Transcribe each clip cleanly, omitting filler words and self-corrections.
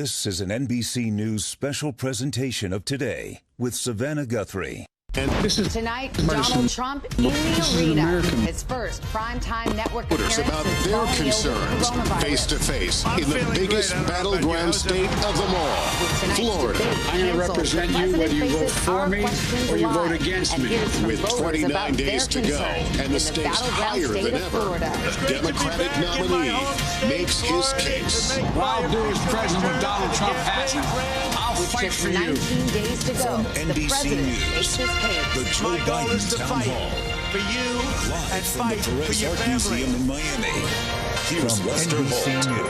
This is an NBC News special presentation of Today with Savannah Guthrie. And this is tonight, Donald Trump in the arena, his first primetime network appearance about their concerns face-to-face in the biggest battleground state of them all, Florida. I'm going to represent you whether you vote for me or you vote against me. With 29 days to go and the stakes higher than ever, the Democratic nominee makes his case. What I'll do is present what Donald Trump hasn't. I'll fight for you. 19 days to go. NBC News, the Joe Biden Town Hall. For you Live and from fight the for Perez your Art family. Museum in Miami. Here's Lester NBC Holt.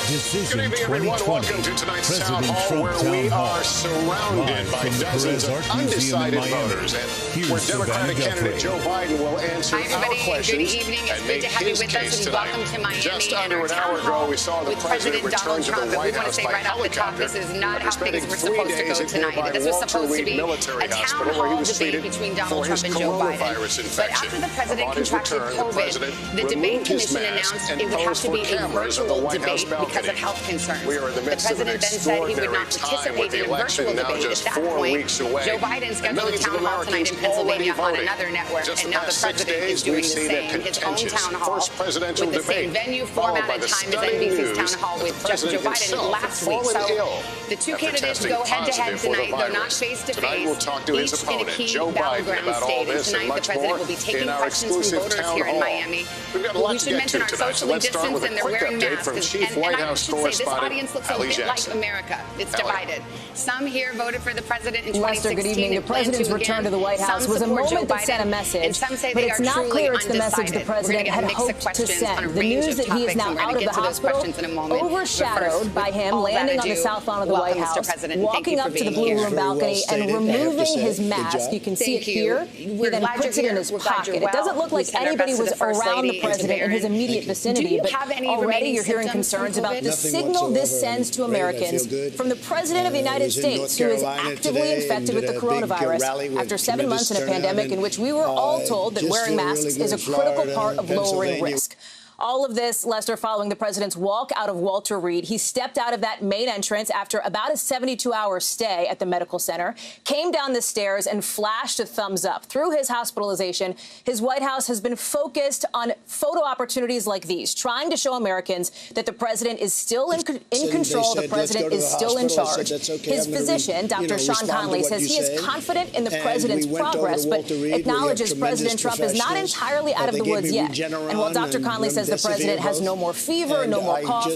Decision Good evening, everyone. 2020. Welcome to tonight's Town President Hall, Trump where Town we Hall. are surrounded Live by from the dozens Perez of Art Museum in undecided Miami. voters, and Here's where Savannah Democratic candidate Guthrie. Joe Biden will answer Hi, our everybody. questions Good evening. It's and good make to have you his with us, case and tonight. welcome to Miami. Just and under our an town hour ago, hall we saw the with president return Donald to Trump. the But we White want to House say by right off the top, helicopter. this is not how After things spending were 3 supposed to days go at tonight. nearby This was Walter supposed to Reed be Military a town Hospital, where he hall was debate treated between for Donald his Trump and Joe Biden. coronavirus But infection. after the president Upon his contracted return, the COVID, president the debate removed his commission mask announced and it would have posed to for be a cameras on the virtual White House debate because balcony. of health concerns. We are in the The midst of an president then said he would not extraordinary time with participate the in a election virtual now debate. just At that 4 point, weeks away. Joe Biden And scheduled a millions of town hall tonight Americans in Pennsylvania on already another network, Just and the now the past 6 president days, is doing we've the seen same. a His own contentious town hall first presidential with the same debate, venue, followed format, by and the time as stunning NBC's news town hall that with the president Joe Biden himself last had week. fallen So ill the two after candidates testing go head-to-head positive for the tonight. They're not virus. face-to-face. Tonight we'll talk to his Each in a opponent, key Joe Biden, battleground about all state. And this and tonight, the much president more will be taking in our questions from exclusive voters town here in hall. Miami. We've got a lot We to should get mention to our tonight, so socially let's start with distanced, a and they're quick wearing update masks. from Chief And White I House should say, this correspondent audience looks a Hallie bit like Jackson. America. It's Hallie. divided. Some here voted for the president in Lester, 2016. good evening. The and plan president's to return again. to the White House Some was a support Joe moment that sent a Biden, message, and some say but they it's are not truly clear it's the message the undecided. president had hoped to send. The news that he is now out of the hospital, overshadowed by him landing on the south lawn of the White House, walking up to the Blue Room balcony and removing his mask. You can see it here. He then puts it in his pocket. It doesn't look like anybody was around the president in his immediate vicinity, but already you're hearing concerns about the signal this sends to Americans from the president of the United States, who is actively infected with the coronavirus after 7 months in a pandemic in which we were all told that wearing masks is a critical part of lowering risk. All of this, Lester, following the president's walk out of Walter Reed. He stepped out of that main entrance after about a 72-hour stay at the medical center, came down the stairs and flashed a thumbs up. Through his hospitalization, his White House has been focused on photo opportunities like these, trying to show Americans that the president is still in control, the president is still in charge. His physician, Dr. Sean Conley, says he is confident in the president's progress, but acknowledges President Trump is not entirely out of the woods yet. And while Dr. Conley says the president has no more fever, no more cough,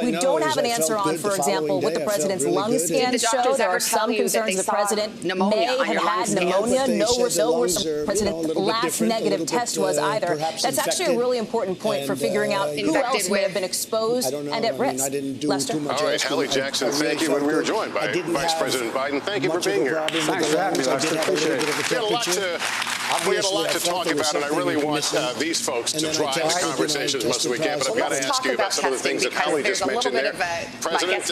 we don't have an answer on, for example, what the president's lung scans show. There are some concerns the president may have had pneumonia. No president's last negative test was either. That's actually a really important point for figuring out who else may have been exposed and at risk. Lester? All right, Hallie Jackson, thank you. And we were joined by Vice President Biden. Thank you for being here. Thanks for having me, Lester. Appreciate it. We had a lot to talk about, and I really want these folks to drive the conversation as much as we can. But I've got to ask you about some of the things that Hallie just mentioned there. President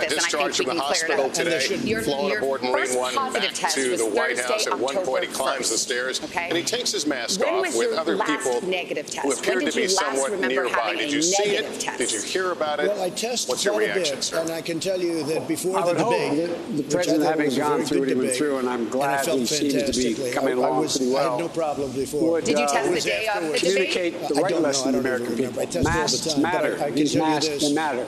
discharged from the hospital today, flown aboard Marine One back to the White House. At one point, he climbs the stairs, and he takes his mask off with other people who appeared to be somewhat nearby. Did you see it? Did you hear about it? Well, I tested What's your quite a reaction, bit, sir? and I can tell you that before I the would debate, hope that the president, having gone through what he went through, and I'm glad he seems to be coming along pretty well. I had no problem before. Did you test the day of the debate? Communicate the right lesson to the American people. Masks matter. These masks, they matter.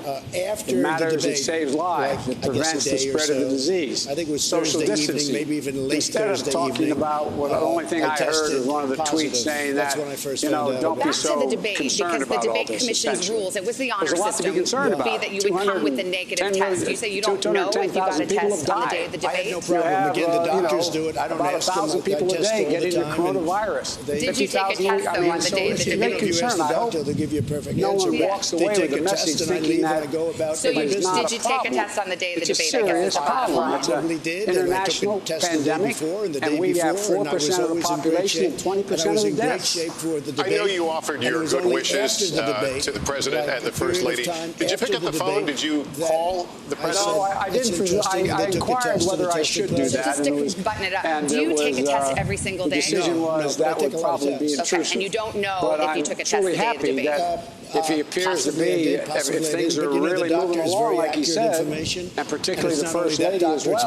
After It matters. the It debate, saves lives. It prevents the spread of the disease. I think it was social Thursday distancing. evening, maybe even late Instead Thursday of talking evening, about what the only thing I heard tested was one of the positive. tweets saying That's that, when I first you know, found out don't be Back so to the debate, concerned because the about all debate this. commission's essentially. rules, it was the honor There's a lot to be system, concerned would be about. that you would come with a negative test. You say you don't know if you got a 210,000 people test on the have day of the died. I had no debate. problem. Again, the you doctors know, do it. I don't about ask them. 1,000 people I a test day all getting the the time, and coronavirus. Did you take a 50,000 test, though, on the day of the so debate? make If you ask concern, the I hope. doctor, they'll give you a perfect No answer. one walks They away take with a the test message and I thinking leave and I that go about So my you, business. did you take a test on the day of the It's a debate? I guess serious is the problem. bottom It's line. an Probably did, and I took international a test the day pandemic, before and the and day we have before, and I was 4% of the always in great population and shape, 20% and I was of in the great deaths. shape for the I debate. know you offered And it your was good only wishes after the debate, to the president like and the a first period of lady. time Did you pick after up the the phone? debate Did you that call the I president? No, I It's didn't. interesting I they took a inquired test whether and I the should test do was that. Just and it was- to button it up, and do you it take a was, test every single the day? decision No, was but I that take would a lot of probably be tests. Okay, intrusive. and you don't know But if you I'm took a test truly the day of the happy debate. that if he appears to be, if things are really moving along like he said, and particularly the First Lady as well,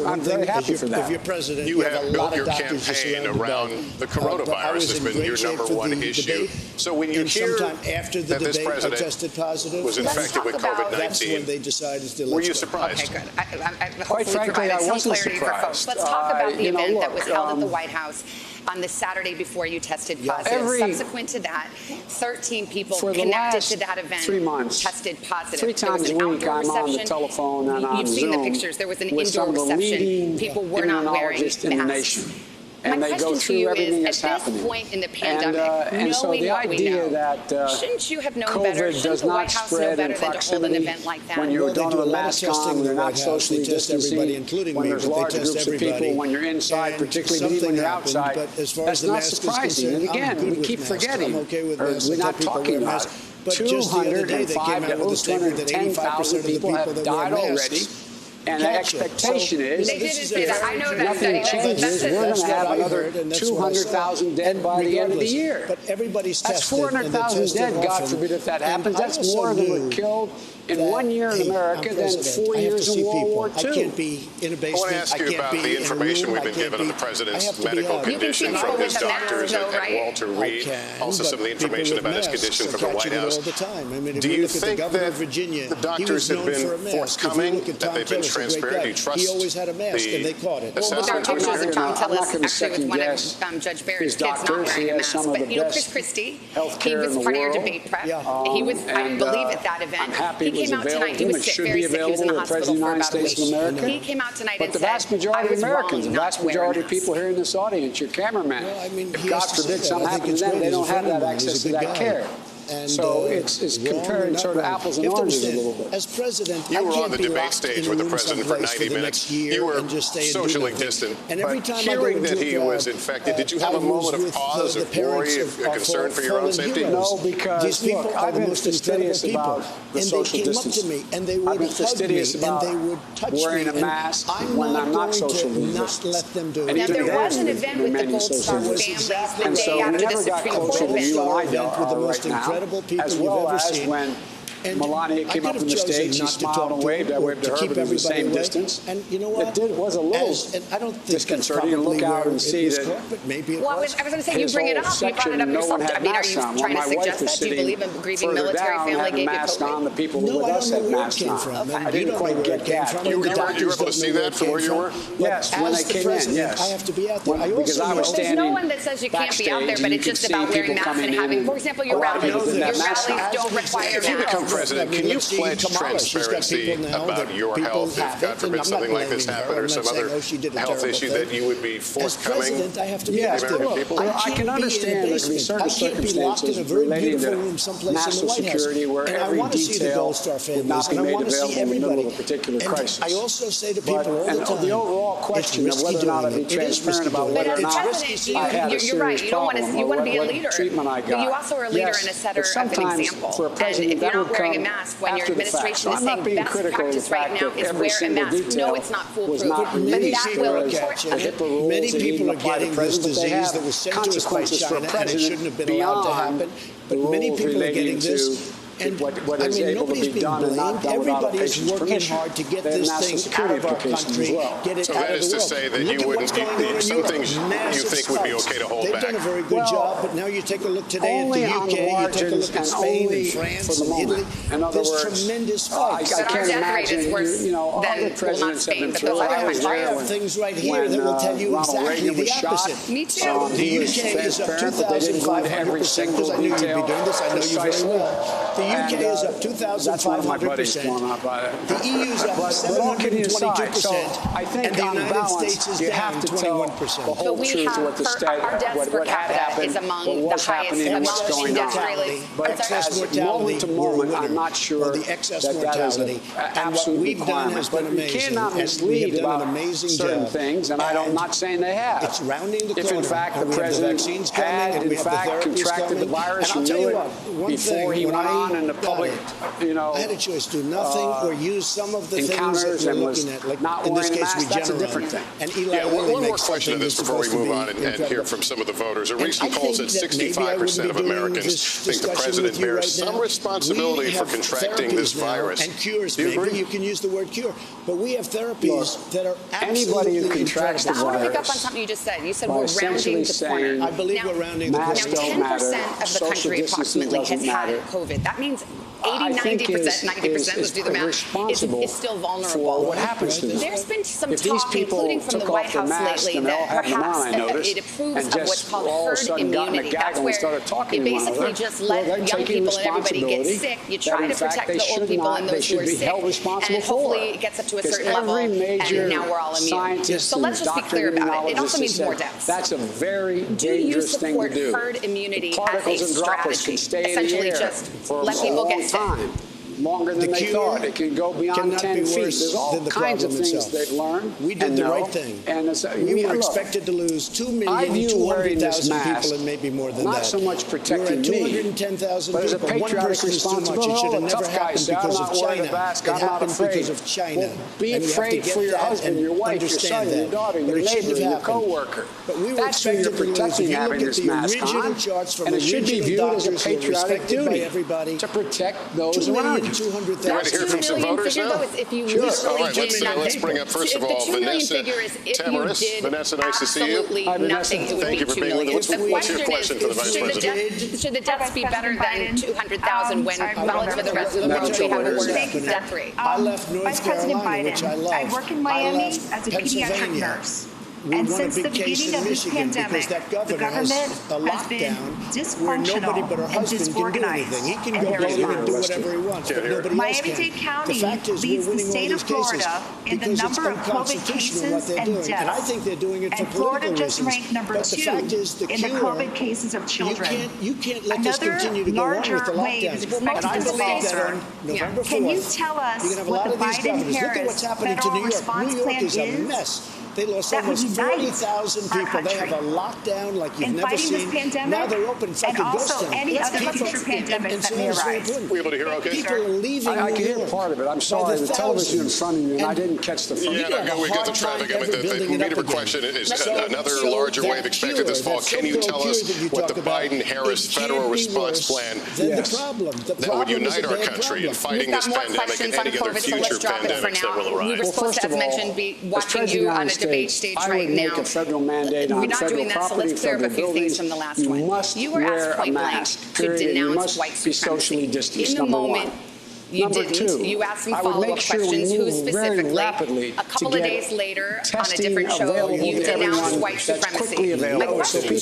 I'm very happy for that. If you're president, you have built your campaign around the coronavirus has been your number one issue. So when you hear that this president was infected with COVID-19, were you surprised? Okay, good. Quite frankly, I wasn't surprised. Let's talk about the event that was held at the White House on the Saturday before you tested positive. Subsequent to that, 13 people connected to that event 3 months, tested positive. 3 times a week, I'm on the telephone and on You've Zoom seen the pictures. There was an with indoor some of the reception. leading People were not wearing immunologists in the masks. nation. And My they go question to through you everything is, that's at happening. this point in the pandemic, And so the idea that shouldn't you have known COVID better? Shouldn't does the White not House know spread better in than to hold an proximity event like that? when you don't have a mask on, when you're not socially distancing, when there's large groups of people, when you're inside, particularly when you're outside. That's not surprising. And again, we keep forgetting, or we're not talking about it. 205 to over 210,000 people have died already. And the expectation is nothing changes. We're going to have another 200,000 dead by the end of the year. But everybody's That's 400,000 dead, God forbid if that happens. That's more than were killed in 1 year in America than 4 years in World War II. I can't be in a basement. I want to ask you about the information we've been given on the president's medical condition from his doctors and Walter Reed. Also some of the information about his condition from the White House. Do you think that the doctors have been forthcoming, that they've been transparent? Do you trust he always had a mask, and they caught it. Well, with our pictures that Tom tell us, actually with one of Judge Barrett's kids not wearing a mask. But, you know, Chris Christie, he was part of your debate prep. He was, I believe, at that event. He came out tonight. He was sick, very sick. He was in the hospital for about a week. He came out tonight and said, but the vast majority of Americans, the vast majority of people here in this audience, your cameraman, if God forbid something happens to them, they don't have that access to that care. And so it's comparing sort of apples and oranges a little bit. As president, you were on the debate stage with the president for 90 minutes. You were socially distant. But hearing that he was infected, did you have a moment of pause, of worry, of concern for your own safety? No, because look, I've been fastidious about the social distancing. I've been fastidious about wearing a mask when I'm not socially distant. Now, there was an event with the Gold Star families the day after the Supreme Court event right now. As well as when Melania came up on the stage, she smiled and waved. I waved to her, but it was the same distance. And you know what? It was a little disconcerting to look out and see that. Well, I was going to say, you bring it up. You brought it up yourself. I mean, are you trying to suggest that? Do you believe in grieving military family gave you COVID? The people who with us had masks on. I didn't quite get that. You were able to see that from where you were? Yes, when I came in, yes. I have to be out there. Because I was standing. There's no one that says you can't be out there, but it's just about wearing masks and having, for example, your rallies. Your rallies don't require masks. If you become president, can you pledge Kamala, transparency about your health if, God forbid, something like this happened or some other health issue that you would be forthcoming to the American people? I can understand there can be certain circumstances relating to national security where every detail would not be made available in the middle of a particular crisis. I also say to people all the time, the overall question of whether or not I'd be transparent about whether or not I had a serious problem or what treatment I got. But you also are a leader and a setter of an example. And if you're not wearing a mask when your administration is saying best practice right now is wear a mask. No, it's not foolproof. But that will many people are getting this disease that was sent to us by China, and it shouldn't have been allowed to happen. But many people are getting this. And what is able to be done and not done without a patient's permission. Hard to get this thing out of our country, get it so out that of is the to world. say that you wouldn't, some things you think would be okay to hold back. They've done a very good job, but now you take a look today at the UK, you take a look at Spain and France and Italy. There's tremendous fights. I can't imagine, other presidents have been through. I have things right here that will tell you exactly the opposite. Me too. The UK is up 2,500% because I knew you'd be doing this. I know you very well. The UK is up 2,500%. The EU is up 722%. I think and the United balance, States is you down have to tell 21%. the whole truth what the state, what happened, what was happening, and what's going on. But as moment to moment, I'm not sure that is an absolute requirement. But we cannot mislead about certain things, and I'm not saying they have. It's rounding the corner. If in fact the president had in fact contracted the virus and knew it before he went on in the public, I had a choice: do nothing or use some of the things that we're looking at. Like not in this case, mask, that's a different thing. And Eli one more question to this before we move on and hear from some of the voters. A recent poll said 65% of Americans think the president bears some responsibility for contracting this virus. And cures, maybe you can use the word cure, but we have therapies that are anybody who contracts the virus. I want to pick up on something you just said. You said we're rounding the corner. I believe we're rounding the corner. Now, 10% of the country approximately has had COVID. That means 80, 90%, 90%, let's do the math, is still vulnerable. For what happens to them. There's been some talk, including from the White House lately, that perhaps it approves of what's called herd immunity. That's where you basically just let young people and everybody get sick. You try to protect the old people and those who are sick. And hopefully it gets up to a certain level, and now we're all immune. So let's just be clear about it. It also means more deaths. That's a very dangerous thing to do. Do you support herd immunity as a strategy? Essentially just let people get sick. Longer than they thought. It can go beyond 10 feet. There's all kinds of things they've learned. We did the right thing. And we were expected to lose 2,200,000 people and maybe more than that. Not so much protecting me, 210,000 but as a people. One person is too much. It should have never happened because of China. It happened because of China. Be afraid for your husband, your wife, your son, your daughter, your neighbor, your co-worker. But we were expected to lose. If you look at the original charts from original doctors who were respected by everybody, to protect those around you. 200,000. You want to hear from some voters now? If you Sure. All right, let's bring up, first of all, Vanessa Tamaris. Vanessa, nice to see you. Hi, Vanessa. Thank you for being with us. What's your question for the Vice President? Should the deaths be better than 200,000 when relative to the rest of the world we have a worse death rate? I left North Carolina, which I love. I work in Miami as a pediatric nurse. And since the beginning of this pandemic, the government has been dysfunctional and disorganized in their response. Do whatever he wants, but nobody else Miami-Dade can. County leads the state of Florida in the number of COVID cases and deaths. And I think they're doing it for and Florida political just reasons. ranked number but 2 in the COVID cases of children. You can't let this continue to go on with the Another wave is expected to sponsor. November 4th, Can you tell us what the Biden-Harris federal response plan is? They lost almost 40,000 people. They have a lockdown like you've never seen. Now they're open. It's like and also any other future pandemics that may arise. Were you able to hear okay? People are leaving. I can hear part of it. I'm sorry. The television in front of you, and I didn't catch the front. Yeah, we got the traffic. I mean, the immediate question is another larger wave expected this fall. Can you tell us what the Biden-Harris federal response plan that would unite our country in fighting this pandemic and any other future pandemics that will arise? We were supposed to, as mentioned, be watching you on a debate stage right now. I would make a federal mandate on federal property, federal buildings. You must wear a mask, period. You must be socially distanced, number one. You didn't. You asked some follow-up questions. Who specifically? A couple of days later, on a different show, you denounced white supremacy. My question to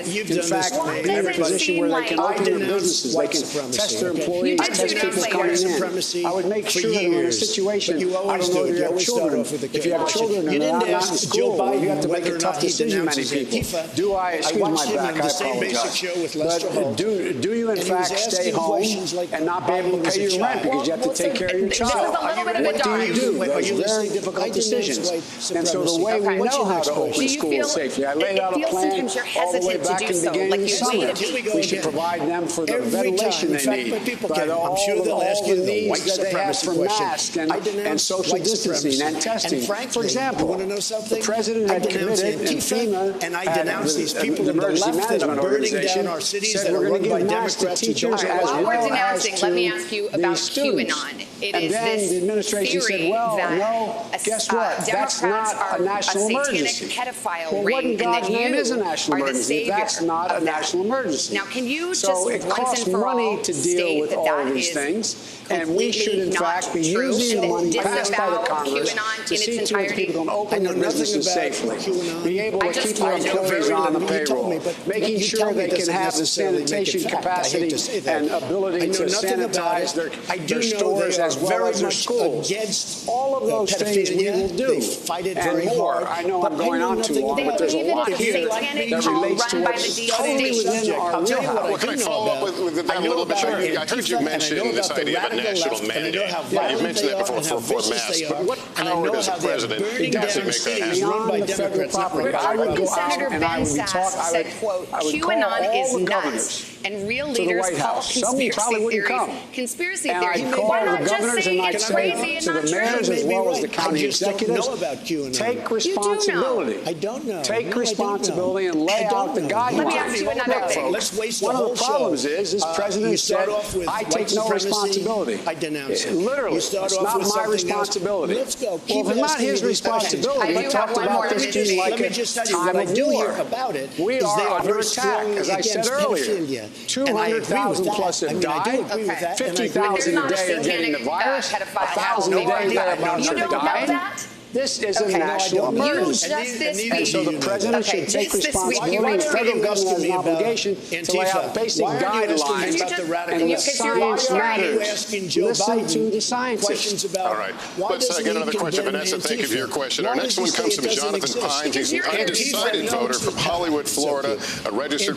you is, in fact, be in a position where they can open their businesses, they can test their employees, test people coming in. I would make sure that in a situation, I don't know if you have children. If you have children and they're not in school, you have to make a tough decision, many people. Do I, excuse my back, I apologize. But do you in fact stay home and not be able to pay your rent? Because you have to take care of your child. What do you do? Those very difficult decisions. And so the way we know how to open schools safely, I laid out a plan all the way back in the beginning of the summer. We should provide them for the ventilation they need, but all the needs that they have for masks and social distancing and testing. For example, the president had committed, and FEMA, and I denounce these people the in the emergency left that are management burning down organization, our cities said that are we're going run to by give masks to Democrats. teachers as while we're well denouncing, as let me ask you to about these students. QAnon. It And is then this the administration said, theory well, that no, guess what? That's not a national emergency. Pedophile Well, ring, what in God's and that name you is a national are the emergency? savior That's not a of that. national emergency. Now, can you just so it once costs and for money all to deal with all of these things, and we should, in fact, be using the money passed by the Congress to see to it that people don't open their businesses safely, be able to keep their employees on the payroll, making sure they can have the sanitation capacity and ability to sanitize their stores as well as their schools. All of those things we will do, and more. I know I'm going on too long, but there's a lot here that relates to what's totally within our wheelhouse. Can I follow up with that a little bit? I heard you mention this idea of a national mandate. Yeah, you've mentioned that before for masks, but what power does a president actually make that happen? Beyond the federal property, I would go out and I would be talking, I would call all the governors and real leaders call conspiracy theories conspiracy theories. Why not just say it's crazy and not true? To the mayors as well as the county executives, take responsibility. I don't know. Take responsibility and lay out the guidelines. Let me ask you another thing. Let's waste one of the problems is this president said, I take no responsibility. I denounce it. Literally, it's not my responsibility. Let's go. Well, if it's not his responsibility, we talked about this being like a time of war. We are under attack, as I said earlier. 200,000 plus have died. 50,000 a day are getting the virus. 1,000 a day thereabouts are dying. This is a national emergency. And so the president should take responsibility. The federal government has an obligation to lay out basic guidelines. And the science matters. Listen to the scientists. All right. Let's get another question. Vanessa, thank you for your question. Our next one comes from Jonathan Pines. He's an undecided voter from Hollywood, Florida, a registered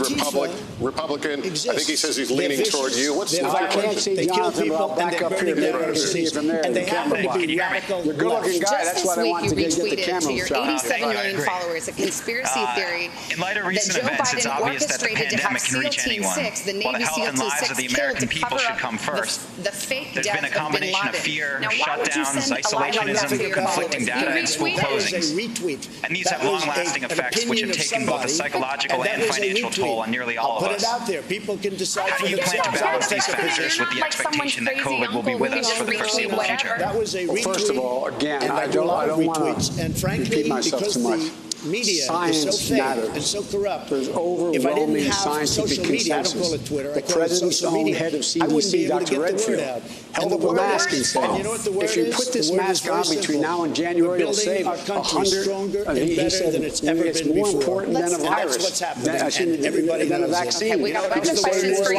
Republican. I think he says he's leaning toward you. What's your question? I can't see Jonathan, but I'll back up here. See from there. And they happen to be radical. You're a good-looking guy. That's why week, you retweeted to your 87 million followers a conspiracy theory in light of recent that Joe events, Biden it's obvious that the pandemic can reach anyone. the While the health and lives of the American people should come first. There's been a combination of fear, shutdowns, isolationism, conflicting data, and school closings. And these have long-lasting effects which have taken both a psychological and financial toll on nearly all of us. How do you plan to balance these factors with the expectation that COVID will be with us for the foreseeable future? First of all, again, I don't want to repeat myself too much. Science is so matters. And so corrupt. There's overwhelming scientific consensus. The president's own head of CDC, Dr. Redfield, held up a mask and said, if you put this mask on between now and January, it'll save 100. He said it's more important than a virus, than a vaccine. It's saving more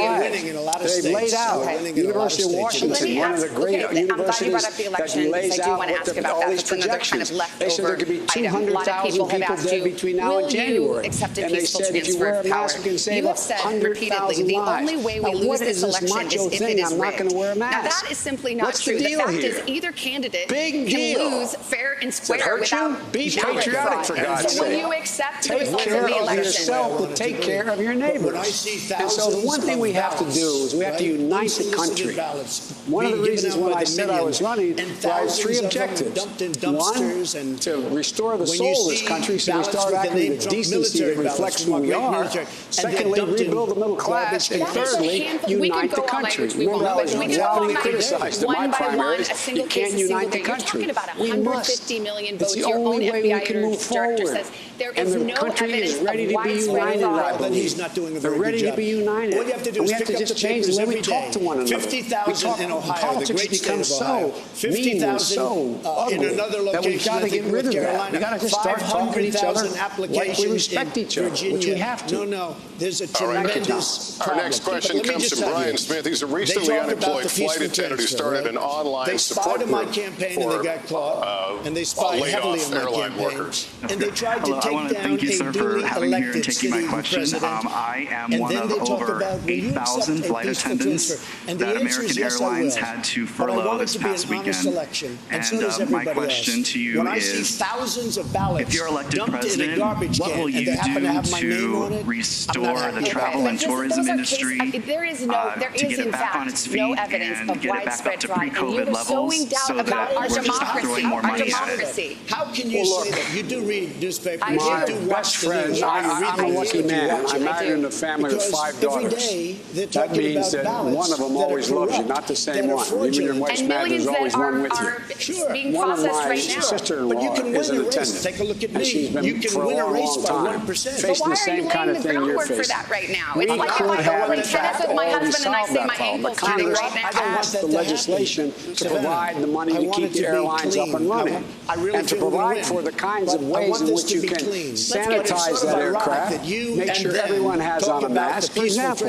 lives. They've laid out, University of Washington, one of the great universities that lays out all these projections. They said there could be 200,000 people dead between now and January. And they said if you wear a mask, you can save 100,000 lives. Now, what is this macho thing? I'm not going to wear a mask. Now, that is simply not true. The fact is either candidate can lose fair and square without be patriotic, for God's sake. So will you accept the results of the election? Take care of yourself, but take care of your neighbors. And so the one thing we have to do is we have to unite the country. One of the reasons when I said I was running, I had three objectives. One, to restore the soul of this country so we start acting with decency that reflects who we are. Secondly, rebuild the middle class. And thirdly, unite the country. Remember, I was loudly criticized in my primaries. You can't unite the country. We must. It's the only way we can move forward. And the country is ready to be united, I believe. They're ready to be united. And we have to just change the way we talk to one another. 50,000 in Ohio, politics become so mean and so ugly that we've got to get rid of that. We've got to just start talking to each other like we respect each other, which we have to. No, there's a tremendous Our next question comes from Brian Smith. He's a recently unemployed flight attendant who started an online support group my campaign and they got caught, and they spied heavily on my campaign. Workers. And they tried to take down a duly elected sitting president. I am one of over 8,000 flight attendants that American Airlines had to furlough this past weekend. And my question to you is, if you're elected president, what will you do to restore the travel and tourism industry to get it back on its feet and get it back up to pre-COVID levels so that we're just throwing more money at it? How can you say that? You do read newspapers. My best friend, I'm a lucky man. I'm married in a family with 5 daughters. That means that one of them always loves you, not the same one. Even your wife's mad, there's always one with you. One of my sister-in-law is an attendant. Take a look at me. And she's been for a long time facing the same kind of thing you're facing. We could have, in fact, already solved that problem. But Congress passed the legislation to provide the money to keep the airlines up and running and to provide for the kinds of ways in which you can sanitize that aircraft, make sure everyone has on a mask. For example,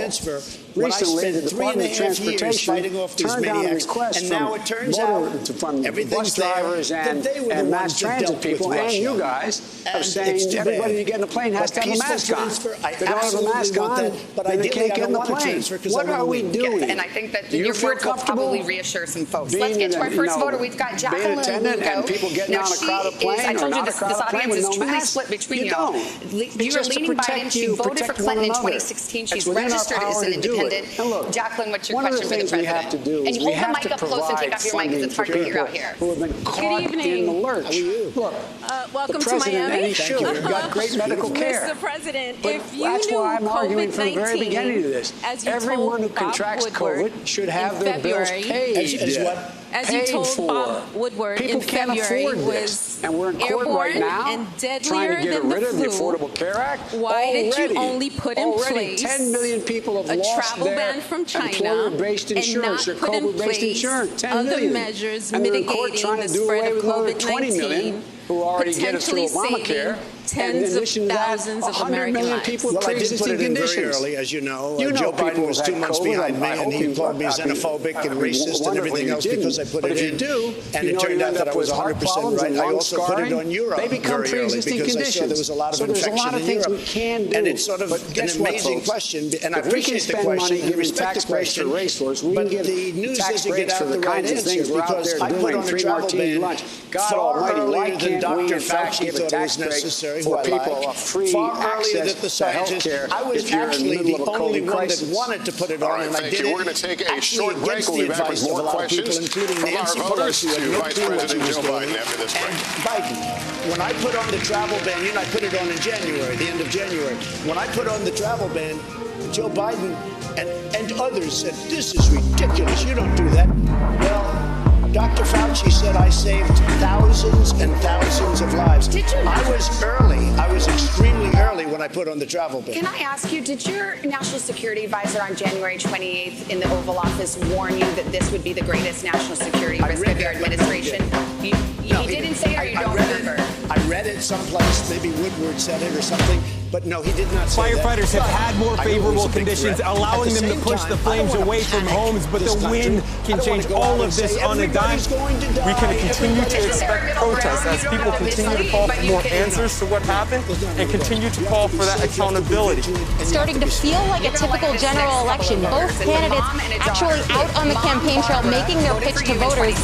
Recently, the Department of Transportation turned down a request from everything bus drivers and mass transit people and you guys of saying everybody to get in the plane has to have a mask on. If they don't have a mask on, then they can't get in the plane. What are we doing? And I think that your words will probably reassure some folks. Let's get to our first voter. We've got Jacqueline Lugo. And people getting on a crowded plane. I told you this audience is truly split between you all. You are leaning Biden. She voted for Clinton in 2016. She's registered as an independent. Jacqueline, what's your question for the president? And hold the mic up close and take off your mic because it's hard to hear out here. Good evening. Look, welcome to Miami. Thank you. We've got great medical care. Mr. President, but if you that's knew why I'm arguing from the very beginning of this. Everyone who contracts COVID should have their bills paid. As you told Bob Woodward in February, was and we're in court right now and deadlier trying to get rid of the Affordable Care Act. Why did you only put in place 10 million people have a lost travel ban from China employer-based insurance or COVID-based insurance? 10 million. Other measures and mitigating the spread of COVID-19, who already get us through Obamacare. Tens of thousands of American lives. People with pre-existing conditions. Very early, as you know. Joe Biden was 2 months behind me, and he called me xenophobic and racist and everything else because I put it in. And it turned out that I was 100% right. I also put it on Europe very early because I saw there was a lot of infection in Europe. And it's sort of an amazing question, and I appreciate the question and respect the question. But the news doesn't get out the right answer because I put on a travel ban far earlier than Dr. Fauci thought it was necessary. For people, far earlier than the scientists. I was actually the only one that wanted to put it on, and I did it. We're going to take a short break. We'll be back with more questions from our voters to Vice President Joe Biden after this break. Biden, when I put on the travel ban, I put it on in January, the end of January. When I put on the travel ban, Joe Biden and others said, "This is ridiculous. You don't do that." Well, Dr. Fauci said I saved thousands and thousands of lives. Did you? I was early. I was extremely early when I put on the travel ban. Can I ask you, did your national security advisor on January 28th in the Oval Office warn you that this would be the greatest national security risk of your administration? He didn't say it, or you don't remember? I read it someplace. Maybe Woodward said it or something. But no, he did not say that. Firefighters have had more favorable conditions, allowing them to push the flames away from homes, but the wind can change all of this on a dime. We can continue to expect protests as people continue to call for more answers to what happened and continue to call for that accountability. Starting to feel like a typical general election. Both candidates actually out on the campaign trail making their pitch to voters.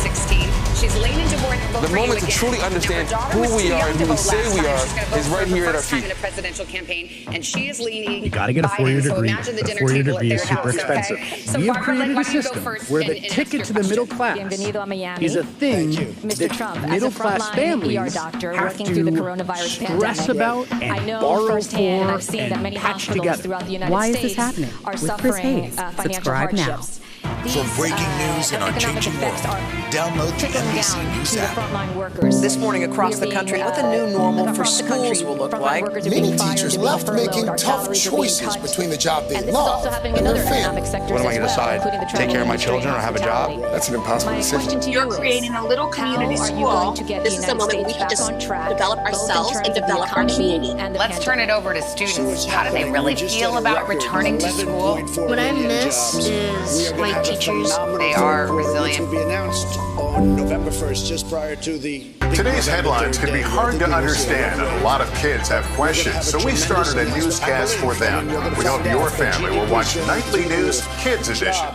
She's leaning toward the moment to truly understand who we are and who we say we are is right here at our feet. In a presidential campaign, and she is leaning. You got to get a four-year degree. A four-year degree is super expensive. We have created a system where the ticket to the middle class is a thing that middle-class families have to stress about and borrow for and patch together. Why is this happening? With Chris Hayes. Subscribe now. For breaking news in our changing world, download the NBC News app. This morning across the country, what the new normal for schools will look like. Many teachers left making tough choices between the job they love and their family. What am I going to decide? Take care of my children or have a job? That's an impossible decision. You're creating a little community school. This is a moment we can just develop ourselves and develop our community. Let's turn it over to students. How do they really feel about returning to school? What I miss is my teachers. They are resilient. Will be announced on November 1st, just prior to the. Today's headlines can be hard to understand, and a lot of kids have questions, so we started a newscast for them. We hope your family will watch Nightly News Kids Edition.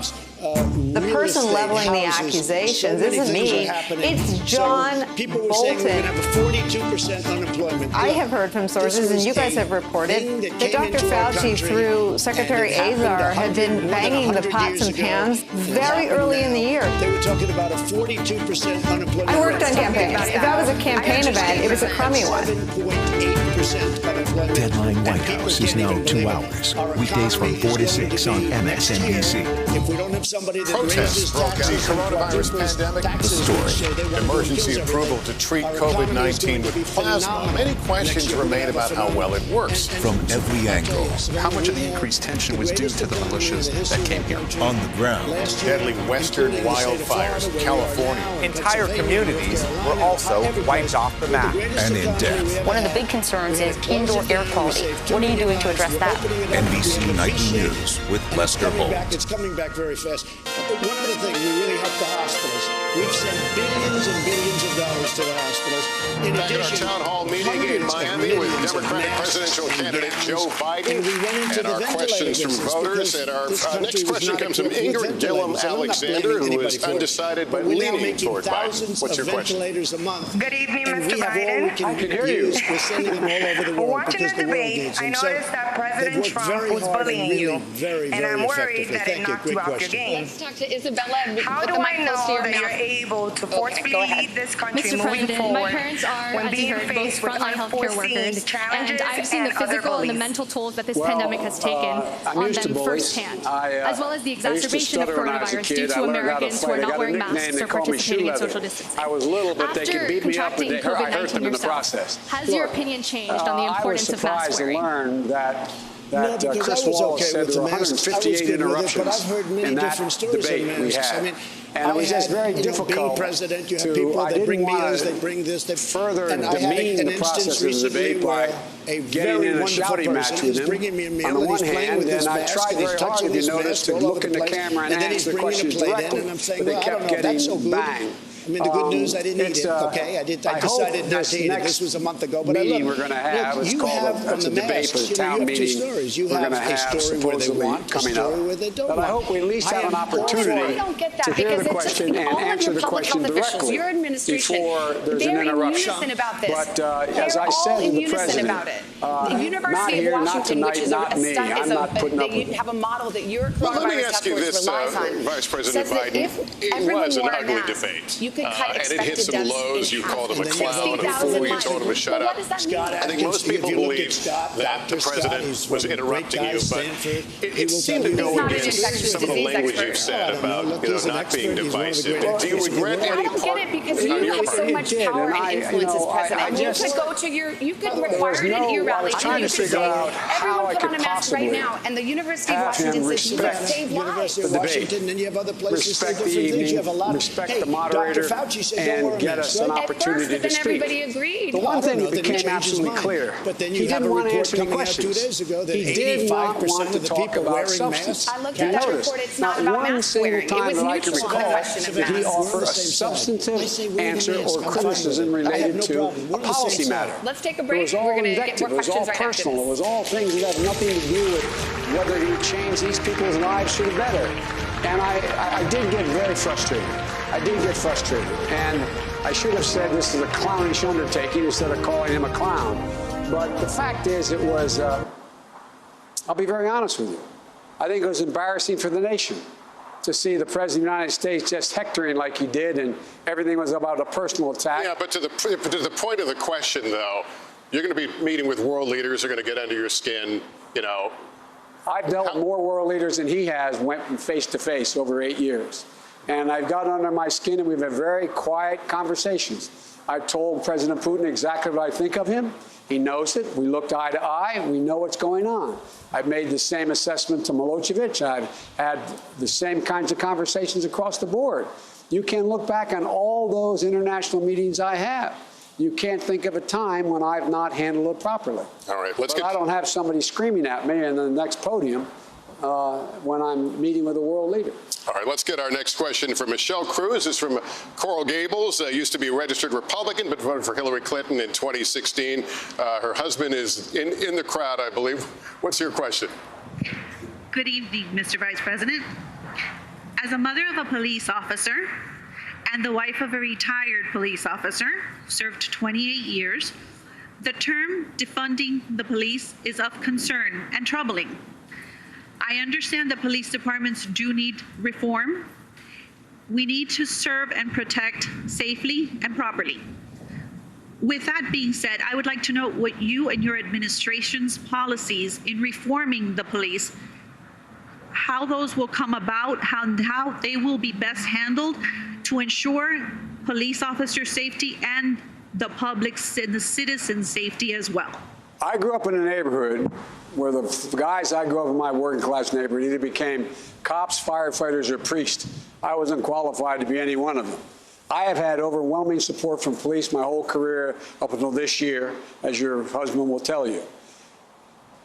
The person leveling the accusations isn't me. It's John Bolton. Have a 42% unemployment. I have heard from sources, and you guys have reported, that Dr. Fauci, through Secretary Azar, had been banging the pots and pans very early in the year. They were talking about a 42% unemployment. I worked on campaigns. If that was a campaign event, it was a crummy one. 7.8% unemployment. Deadline White House is now 2 hours. Weekdays from 4 to 6 on MSNBC. If we don't have somebody that protests broke out. The coronavirus pandemic, the story. Emergency approval to treat COVID-19 with plasma. Many questions remain about how well it works. From every angle. How much of the increased tension was due to the militias that came here? On the ground. Deadly western wildfires in California. Entire communities were also wiped off the map. And in depth. One of the big concerns is indoor air quality. What are you doing to address that? NBC Nightly News with Lester Holt. It's coming back very fast. One other thing, we really help the hospitals. We've sent billions and billions of dollars to the hospitals. In Back addition, at our town hall meeting in Miami with Democratic presidential candidate Joe Biden. And our questions from voters. And our next question comes from Ingrid Gillum-Alexander, who is undecided but leaning toward Biden. What's your question? Good evening, Mr. Biden. I can hear you. We're sending them all over the world. Watching the debate, I noticed that President Trump was bullying you, and I'm worried that it knocked you off your game. Let's talk to Isabella. How do I know that you're able to forcefully lead this country moving forward my parents are, when as you being heard, both faced with frontline healthcare workers, and I've seen the physical and the mental tolls that this pandemic has taken on them firsthand, as well as the exacerbation of coronavirus due to Americans who are not wearing masks or participating in social distancing. I was little, but they could beat me up, and I hurt them in the yourself, process. has your opinion changed on the importance of mask wearing? I was surprised to learn that Chris Wallace said there were 158 interruptions in that debate we had. And it was just very difficult president, you have to, people I that bring didn't meals, want they bring this, they further and demean the process of the debate by getting in a shouting match with him. On the one hand, and I tried very hard, if you notice, to look in the camera and answer the questions directly, but they kept getting banged. I mean, the good news, I didn't eat it, okay? I decided not to eat it. This was a month ago. But meeting we're going to have, it's called a debate for the town meeting. We're going to have supposedly coming up. But I hope we at least have an opportunity to hear the question and answer the question directly before there's an interruption. But as I said to the president, not here, not tonight, not me. I'm not putting up with it. Have a model that your let me ask you this, Vice President Biden. It was an ugly debate. And it hit some lows. You called him a clown, a fool. You told him to shut up. I think most people believe that the president was interrupting you, but it seemed to go against some of the language you've said about not being divisive. Do you regret any part on your part? So much power and influence as president. You could go to you could require it at your rally. Trying to figure out how I could possibly right now, and the University of Washington says you can save lives. University of Washington, and you have other places that do different things. You have a lot. Respect the moderator. And get us an opportunity to speak. Everybody agreed. The one thing that became absolutely clear, he didn't want to answer the questions. He did not want to talk about substance. I looked at that report. It's not about mask wearing. It was neutral on the question of masks. Did he offer a substantive answer or criticism related to a policy matter? Let's take a break. We're going to get more questions right after this. It was all things that have nothing to do with whether he changed these people's lives for the better. And I did get very frustrated. And I should have said this is a clownish undertaking instead of calling him a clown. But the fact is, it was, I'll be very honest with you, I think it was embarrassing for the nation to see the President of the United States just hectoring like he did, and everything was about a personal attack. Yeah, but to the point of the question, though, you're going to be meeting with world leaders who are going to get under your skin, I've dealt with more world leaders than he has, went from face to face over 8 years. And I've got under my skin, and we've had very quiet conversations. I've told President Putin exactly what I think of him. He knows it. We looked eye to eye. We know what's going on. I've made the same assessment to Milosevic. I've had the same kinds of conversations across the board. You can look back on all those international meetings I have. You can't think of a time when I've not handled it properly. All right, I don't have somebody screaming at me in the next podium when I'm meeting with a world leader. All right, let's get our next question from Michelle Cruz. It's from Coral Gables. Used to be a registered Republican, but voted for Hillary Clinton in 2016. Her husband is in the crowd, I believe. What's your question? Good evening, Mr. Vice President. As a mother of a police officer and the wife of a retired police officer, served 28 years, the term defunding the police is of concern and troubling. I understand that police departments do need reform. We need to serve and protect safely and properly. With that being said, I would like to know what you and your administration's policies in reforming the police, how those will come about, how they will be best handled to ensure police officer safety and the public's and the citizens' safety as well. I grew up in a neighborhood where the guys I grew up in my working class neighborhood either became cops, firefighters, or priests. I wasn't qualified to be any one of them. I have had overwhelming support from police my whole career up until this year, as your husband will tell you.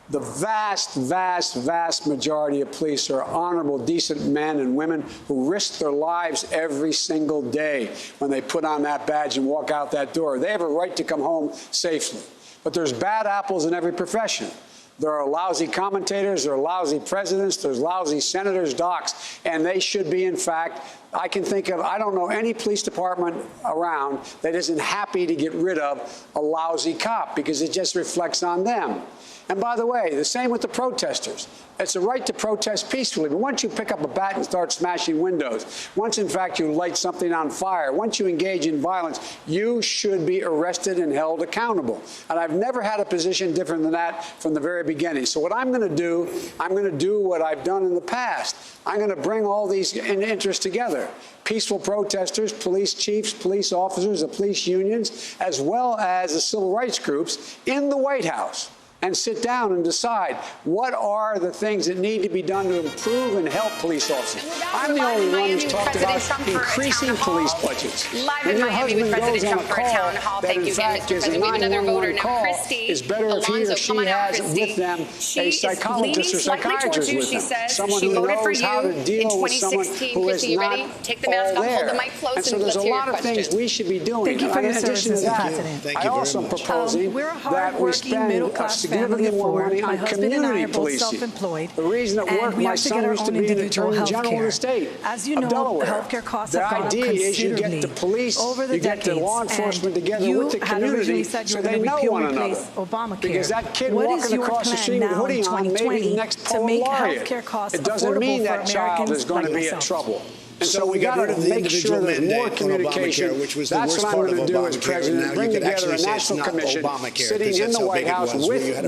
The vast, vast, vast majority of police are honorable, decent men and women who risk their lives every single day when they put on that badge and walk out that door. They have a right to come home safely. But there's bad apples in every profession. There are lousy commentators, there are lousy presidents, there's lousy senators, docs, and they should be, in fact, I can think of, I don't know any police department around that isn't happy to get rid of a lousy cop because it just reflects on them. And by the way, the same with the protesters. It's a right to protest peacefully, but once you pick up a bat and start smashing windows, once, in fact, you light something on fire, once you engage in violence, you should be arrested and held accountable. And I've never had a position different than that from the very beginning. So what I'm going to do what I've done in the past. I'm going to bring all these interests together. Peaceful protesters, police chiefs, police officers, the police unions, as well as the civil rights groups in the White House, and sit down and decide what are the things that need to be done to improve and help police officers. I'm the only one who's talked about increasing police budgets. Live in Miami with President Trump for a town hall. Thank you again, Mr. President. We have another voter now, Christy. It's better if he or she has with them a psychologist or psychiatrist with them. Someone who knows how to deal with someone who is not all there. And so there's a lot of things we should be doing. In addition to that, I also am proposing that we spend significantly more money on community policing. The reason it worked, my son used to be an attorney general in the state of Delaware. The idea is you get the police, you get the law enforcement together with the community so they know one another. Because that kid walking across the street with a hoodie on may be the next poet laureate. It doesn't mean that child is going to be in trouble. And so we got to make sure there's more communication. That's what I'm going to do as president, bring together a national commission sitting in the White House with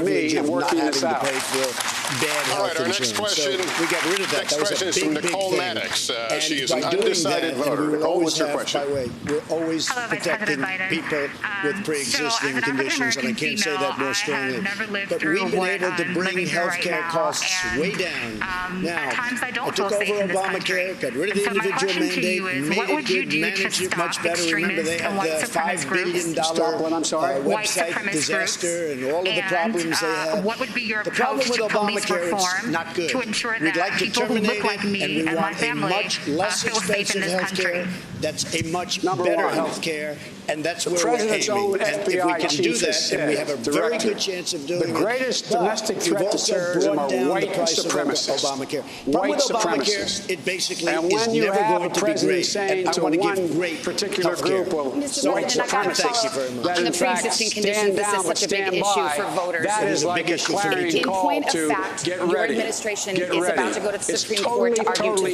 me and working this out. All right, our next question. We got rid of that. Next question is from Nicole Maddox. She is an undecided voter. Nicole, what's your question? By the way, we're always protecting people with pre-existing conditions, and I can't say that more strongly. But we've been able to bring health care costs way down. Now, I took over Obamacare, got rid of the individual mandate, made it good, managed it much better. Remember, they had the $5 billion website disaster and all of the problems they had. What would be your the problem with Obamacare is not good. To ensure We'd that like to people who terminate look like it, me and we and my want a family much less feel safe in expensive this health care. country. That's a much better health care, and that's where we're aiming. And if we can do that, then we have a very good chance of doing it. The greatest domestic threat to terrorism are white supremacists. Obamacare. White with Obamacare, supremacists. it basically and is when you never have going a to be president great. saying to one particular group of white supremacists that in fact stand down but stand by, that is like a clarion call to get ready. Get ready. It's totally inappropriate.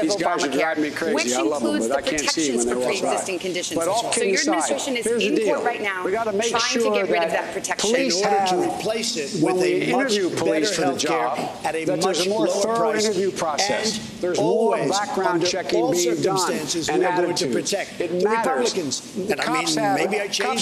These guys are driving me crazy. I love them, but I can't see when they walk by. But all kidding aside, here's the deal. We got to make sure that police have, when we interview police for the job, that there's a more thorough interview process. There's more background checking being done and attitude. It matters. The cops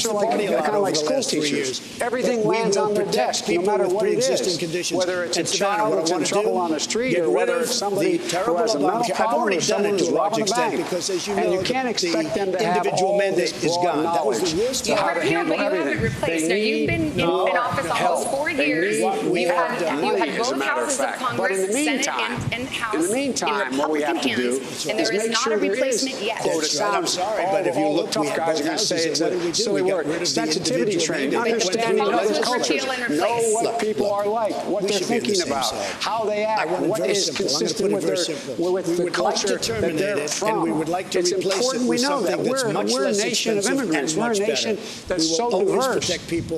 are like kind of like school teachers. Everything lands on their desk, no matter what it is. Whether it's a child that's in trouble on the street or whether it's somebody who has a mental problem or someone who's robbing a bank. Because, as you know, and you can't expect them to have individual all mandate this is gone. That was knowledge the worst to how to But you handle haven't everything. replaced her. You've been in office almost 4 years. You had both houses of Congress, Senate and House, what we have to do and there is not a replacement yet. Quote, it sounds sorry, but if you look, tough guys are going to say it's a silly word. Sensitivity training, understanding other cultures, know what people are like, what they're thinking about, how they act, what is consistent with the culture that they're from. It's important we know that. We're nation of immigrants. We're a nation that's so diverse,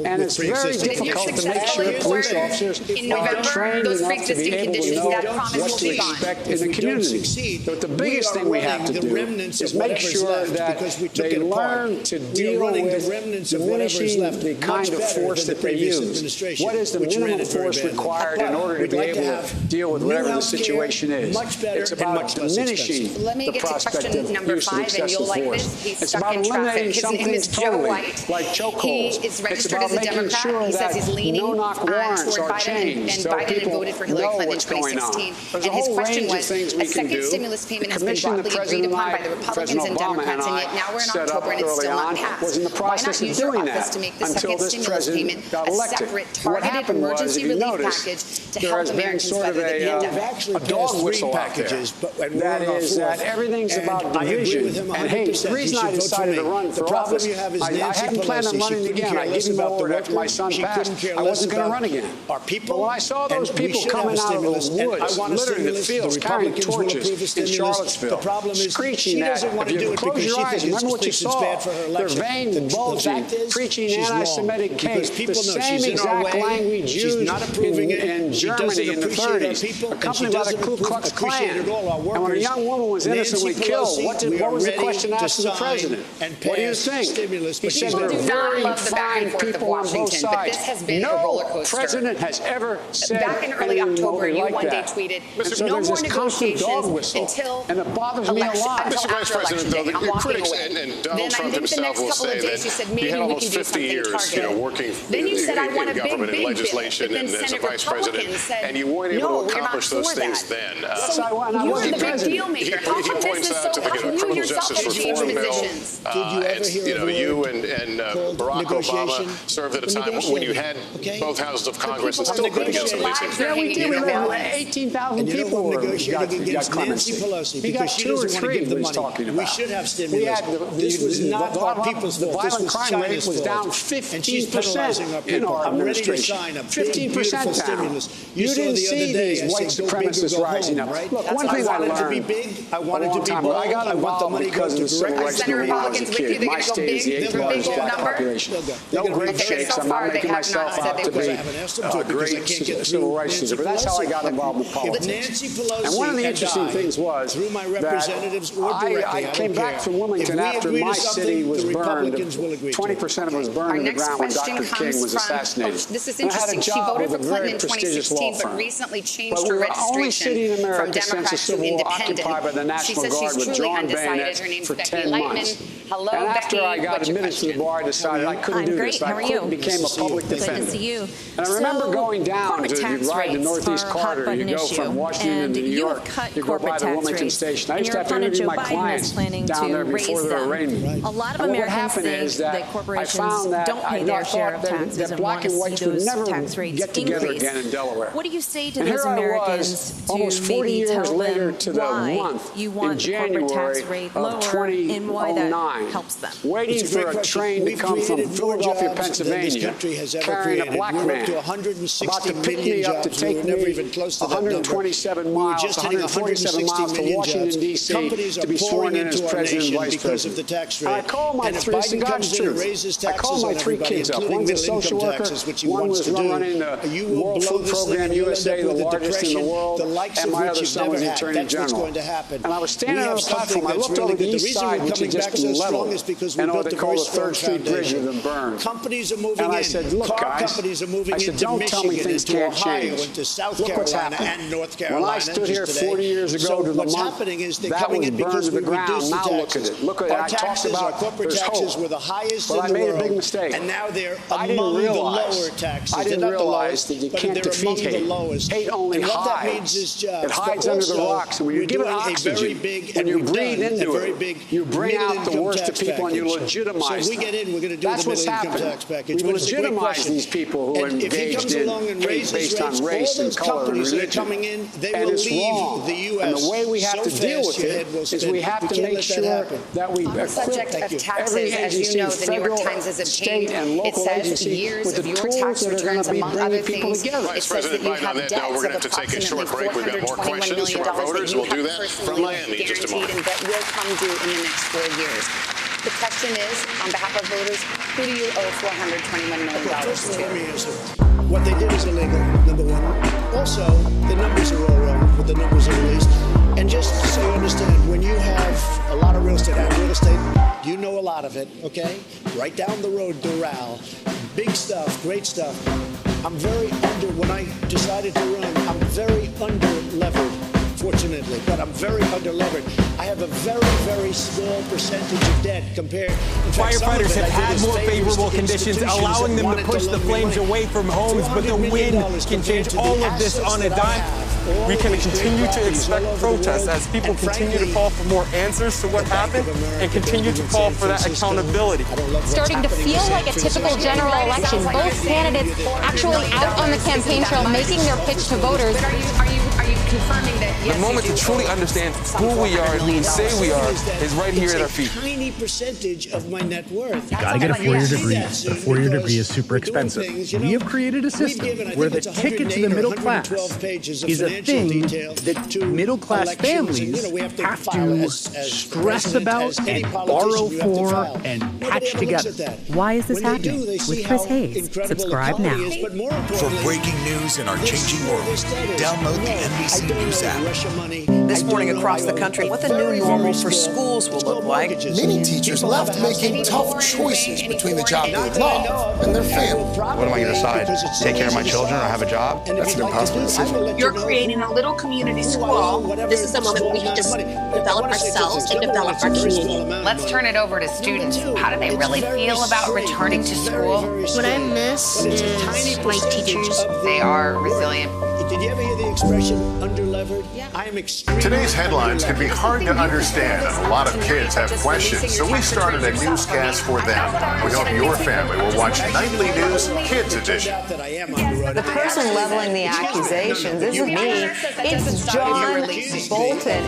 and it's very difficult to make sure police officers are trained enough to be able to know what to expect in the community. But the biggest thing we have to do is make sure that they learn to deal with diminishing the kind of force that they use. What is the minimum force required in order to be able to deal with whatever the situation is? It's about diminishing the prospect of use of excessive force. It's about eliminating some things totally, like chokeholds. It's about making sure that no-knock warrants are changed so people know what's going on. There's a whole range of things we can do. The commission the President Obama and I set up early on was in the process of doing that until this president got elected. What happened was, if you notice, there has been sort of a dog whistle out there. That is that everything's about division and hate. The reason I decided to run for office, I hadn't planned on running again. I gave him my word after my son passed. I wasn't going to run again. But when I saw those people coming out of the woods, literally the fields, carrying torches in Charlottesville, screeching at, if you close your eyes, remember what you saw. Their veins bulging, preaching anti-Semitic case, the same exact language used in Germany in the 30s, accompanied by the Ku Klux Klan. And when a young woman was innocently killed, what was the question asked to the president? What do you think? He said there are very fine people on both sides. No president has ever said back in early October, you one day tweeted, no more negotiations until and it bothers me a lot. Mr. Vice President, though, the critics and Donald Trump himself will say that you had almost 50 years, working in government and legislation and as a vice president, and you weren't able to accomplish those things then. You were the big deal maker. How come this is so? How come you yourself have changed positions? You and Barack Obama served at a time when you had both houses of Congress and still couldn't get some of these things. Yeah, we did. We had 18,000 people got clemency. He got 2 or 3 that he's talking about. We should have stimulus. This was not our people's fault. The violent crime rate was down 15% in our administration. 15% down. You didn't see these white supremacists rising up. Look, one thing I learned a long time ago, I got involved because of the civil rights movement when I was a kid. My state is the 8th largest black population. No great shakes. I'm not making myself out to be a great civil rights leader, but that's how I got involved in politics. And one of the interesting things was that I came back from Wilmington after my city was burned. 20% of it was burned to the ground when Dr. King was assassinated. This is interesting. She voted for Clinton in 2016, but recently changed her registration from Democrat to Independent. She says she's truly undecided. Her name's Becky Lightman. Hello, and after Becky, I got admitted to the bar, I decided I couldn't do this. I became a public defender. And I remember going down to ride the Northeast Corridor. You go from Washington to New York. You go by the Wilmington station. I used to have to interview my clients down there before their arraignment. A lot of Americans think that corporations don't pay their share of taxes and want to see those tax rates increase. What do you say to those Americans to maybe tell them why you want the corporate tax rate lower and why that helps them? Waiting for a train to come from Philadelphia, Pennsylvania, carrying a black man, about to pick me up to take me 127 miles, 147 miles to Washington, D.C. to be sworn in as president and vice president. I called my 3 kids up. One's a social worker, one was running the World Food Program USA, the largest in the world, and my other son was the Attorney General. And I was standing on the platform. I looked over the east side, which had just been leveled, and what they call the 3rd Street Bridge had been burned. And I said, look, guys, I said, don't tell me things can't change. Look what's happening. When I stood here 40 years ago to the month, that was burned to the ground. Now look at it. Look at it. I talked about there's hope. But I made a big mistake. I didn't realize that you can't defeat hate. Hate only hides. It hides under the rocks. And when you give it oxygen, when you breathe into it, you bring out the worst of people and you legitimize them. That's what's happened. We legitimize these people who are engaged in hate based on race and color and religion. And it's wrong. And the way we have to deal with it is we have to make sure that we equip every agency, federal, state, and local agency with the tools that are going to be bringing people together. Vice President Biden, on that note, we're going to have to take a short break. We've got more questions from our voters. We'll do that from Miami in just a moment. That will come due in the next 4 years. The question question is, on behalf of voters, who do you owe $421 million to? What they did is illegal, number one. Also, the numbers are all wrong, but the numbers are released. And just so you understand, when you have a lot of real estate, you know a lot of it, okay? Right down the road, Doral. Big stuff, great stuff. I'm very when I decided to run, I'm very under-levered, fortunately, but I'm very under-levered. I have a very, very small percentage of debt compared. Firefighters have had more favorable conditions, allowing them to push the flames away from homes, but the wind can change all of this on a dime. We can continue to expect protests as people continue to call for more answers to what happened and continue to call for that accountability. Starting to feel like a typical general election. Both candidates actually out on the campaign trail making their pitch to voters. But are you confirming that, yes, the moment to truly understand who we are and who we say we are is right here at our feet. It's a tiny percentage of my net worth. You gotta get a four-year degree, but a four-year degree is super expensive. We have created a system where the ticket to the middle class is a thing that middle-class families have to stress about and borrow for and patch together. Why is this happening? With Chris Hayes. Subscribe now. For breaking news in our changing world, download the NBC News app. This morning across the country, what the new normal for schools will look like. Many teachers left making tough choices between the job they love and their family. What am I going to decide? Take care of my children or have a job? That's an impossible decision. You're creating a little community school. This is a moment when we can just develop ourselves and develop our community. Let's turn it over to students. How do they really feel about returning to school? What I miss is my teachers. They are resilient. Did you ever hear the expression under-levered? I am extremely. Today's headlines can be hard to understand, and a lot of kids have questions, so we started a newscast for them. We hope your family will watch Nightly News Kids Edition. The person leveling the accusations isn't me. It's John Bolton.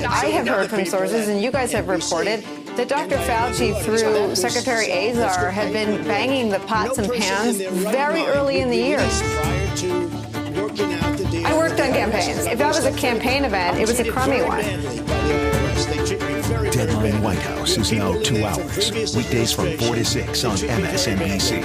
I have heard from sources, and you guys have reported, that Dr. Fauci, through Secretary Azar, had been banging the pots and pans very early in the year. I worked on campaigns. If that was a campaign event, it was a crummy one. Deadline White House is now 2 hours. Weekdays from 4 to 6 on MSNBC.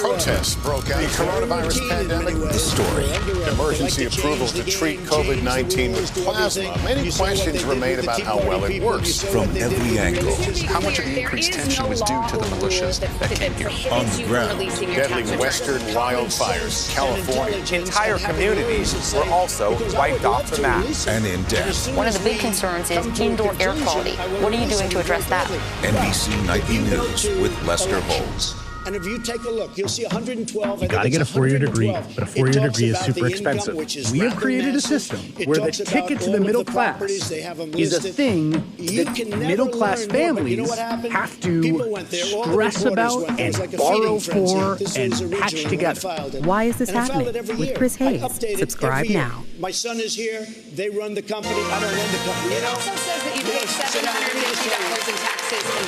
Protests broke out. The coronavirus pandemic. This story. Emergency approval to treat COVID-19 with plasma. Many questions remain about how well it works. From every angle. How much of the increased tension was due to the militias that came here? On the ground. Deadly western wildfires. California. Entire communities were also wiped off the map. And in depth. One of the big concerns is indoor air quality. What are you doing to address that? NBC Nightly News with Lester Holt. And if you take a look, you'll see 112. You gotta get a four-year degree, but a four-year degree is super expensive. We have created a system where the ticket to the middle class is a thing that middle-class families have to stress about and borrow for and patch together. Why is this happening? With Chris Hayes. Subscribe now. My son is here. They run the company. I don't run the company. It also says that you paid $750 in taxes in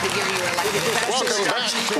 the year you were elected.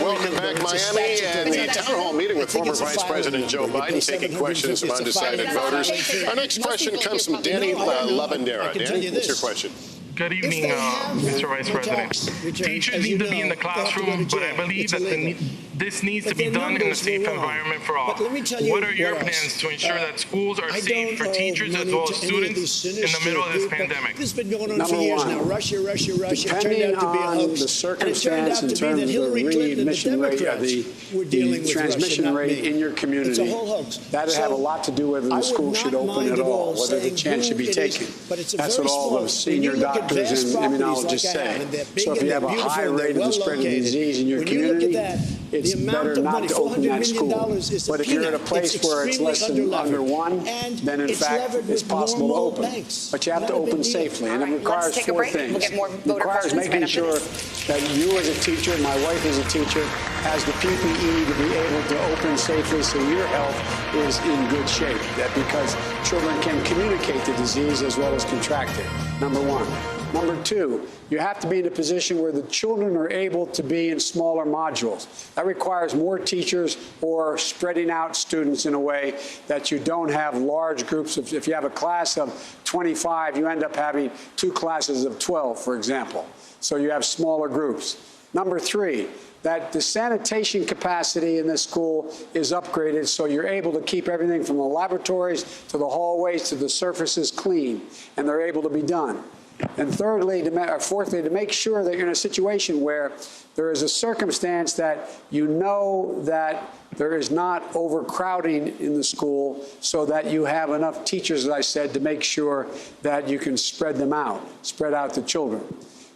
Welcome back, Miami, and the town hall meeting with former Vice President Joe Biden, taking questions from undecided voters. Our next question comes from Danny Lavandera. Danny, what's your question? Good evening, Mr. Vice President. Teachers need to be in the classroom, but I believe that this needs to be done in a safe environment for all. What are your plans to ensure that schools are safe for teachers as well as students in the middle of this pandemic? This has been going on for years now. Russia. Depending on the circumstance in terms of the readmission rate, the transmission rate in your community, that would have a lot to do whether the school should open at all, whether the chance should be taken. That's what all the senior doctors and immunologists say. So if you have a high rate of the spread of the disease in your community, it's better not to open that school. But if you're at a place where it's less than under one, then in fact it's possible to open. But you have to open safely, and it requires four things. It requires making sure that you as a teacher, my wife as a teacher, has the PPE to be able to open safely so your health is in good shape. That because children can communicate the disease as well as contract it. Number one. Number two, you have to be in a position where the children are able to be in smaller modules. That requires more teachers or spreading out students in a way that you don't have large groups of, if you have a class of 25, you end up having 2 classes of 12, for example. So you have smaller groups. Number three, that the sanitation capacity in this school is upgraded so you're able to keep everything from the laboratories to the hallways to the surfaces clean, and they're able to be done. And thirdly, fourthly, to make sure that you're in a situation where there is a circumstance that you know that there is not overcrowding in the school so that you have enough teachers, as I said, to make sure that you can spread them out, spread out the children.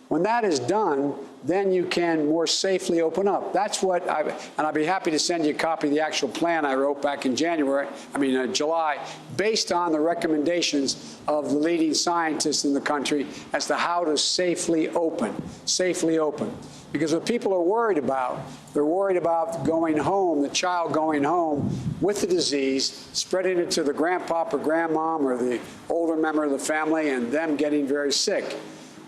When that is done, then you can more safely open up. That's what and I'd be happy to send you a copy of the actual plan I wrote back in July, based on the recommendations of the leading scientists in the country as to how to safely open. Because what people are worried about, they're worried about going home, the child going home with the disease, spreading it to the grandpop or grandmom or the older member of the family, and them getting very sick.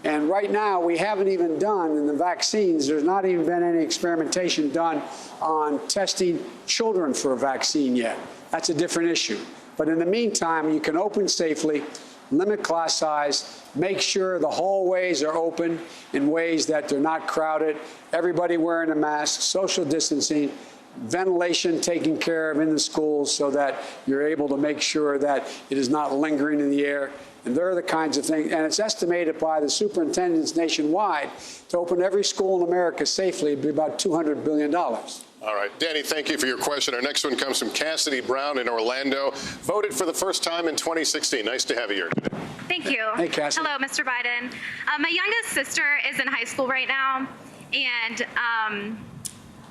And right now, we haven't even done, in the vaccines, there's not even been any experimentation done on testing children for a vaccine yet. That's a different issue. But in the meantime, you can open safely, limit class size, make sure the hallways are open in ways that they're not crowded, everybody wearing a mask, social distancing, ventilation taken care of in the schools so that you're able to make sure that it is not lingering in the air. And they're the kinds of things, and it's estimated by the superintendents nationwide to open every school in America safely would be about $200 billion. All right. Danny, thank you for your question. Our next one comes from Cassidy Brown in Orlando. Voted for the first time in 2016. Nice to have you here today. Thank you. Hey, Cassidy. Hello, Mr. Biden. My youngest sister is in high school right now, and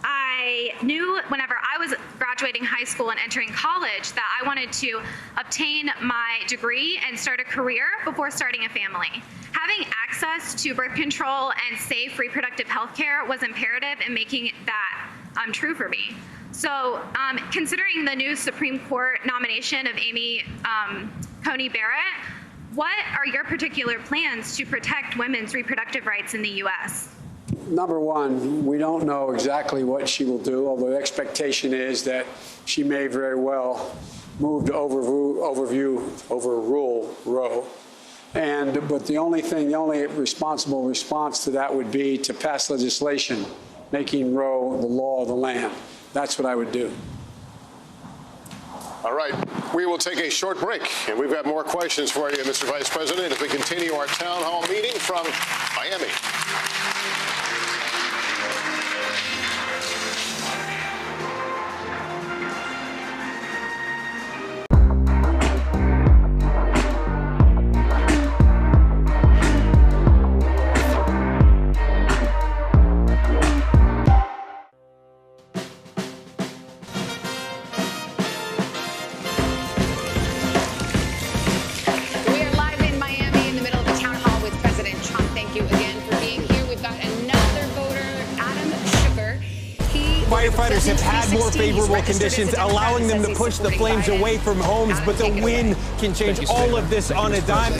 I knew whenever I was graduating high school and entering college that I wanted to obtain my degree and start a career before starting a family. Having access to birth control and safe reproductive health care was imperative in making that true for me. So considering the new Supreme Court nomination of Amy Coney Barrett, what are your particular plans to protect women's reproductive rights in the U.S.? Number one, we don't know exactly what she will do, although the expectation is that she may very well move to overrule Roe. But the only responsible response to that would be to pass legislation making Roe the law of the land. That's what I would do. All right, we will take a short break, and we've got more questions for you, Mr. Vice President, as we continue our town hall meeting from Miami. Firefighters have had more favorable conditions, allowing them to push the flames away from homes, but the wind can change all of this on a dime.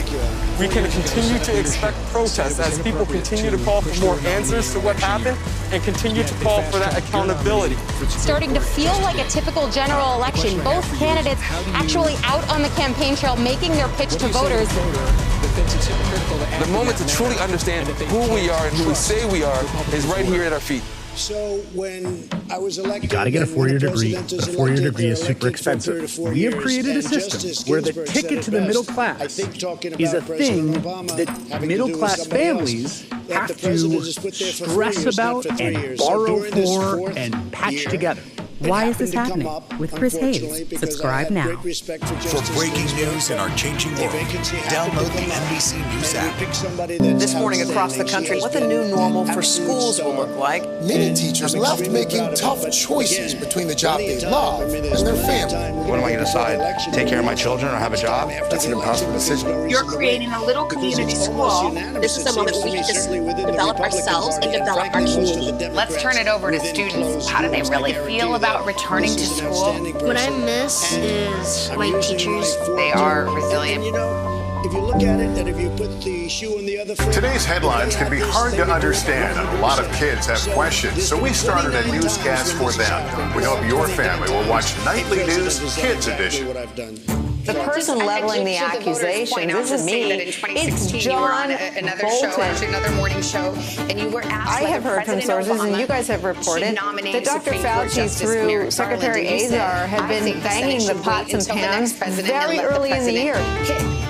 We can continue to expect protests as people continue to call for more answers to what happened and continue to call for that accountability. Starting to feel like a typical general election. Both candidates actually out on the campaign trail making their pitch to voters. The moment to truly understand who we are and who we say we are is right here at our feet. So when I was elected, you got to get a four-year degree. A four-year degree is super expensive. We have created a system where the ticket to the middle class is a thing that middle-class families have to stress about and borrow for and patch together. Why is this happening? With Chris Hayes. Subscribe now. For breaking news in our changing world, download the NBC News app. This morning across the country, what the new normal for schools will look like. Many teachers left making tough choices between the job they love and their family. What am I going to decide? Take care of my children or have a job? That's an impossible decision. You're creating a little community school. This is a moment we can just develop ourselves and develop our community. Let's turn it over to students. How do they really feel about returning to school? What I miss is white teachers. They are resilient. If you look at it, and if you put the shoe on the Today's headlines can be hard to understand, and a lot of kids have questions, so we started a newscast for them. We hope your family will watch Nightly News Kids Edition. The person leveling the accusation isn't me. It's John Bolton. Another morning show, and you were asked. I have heard from sources, and you guys have reported, that Dr. Fauci, through Secretary Azar, had been banging the pots and pans very early in the year.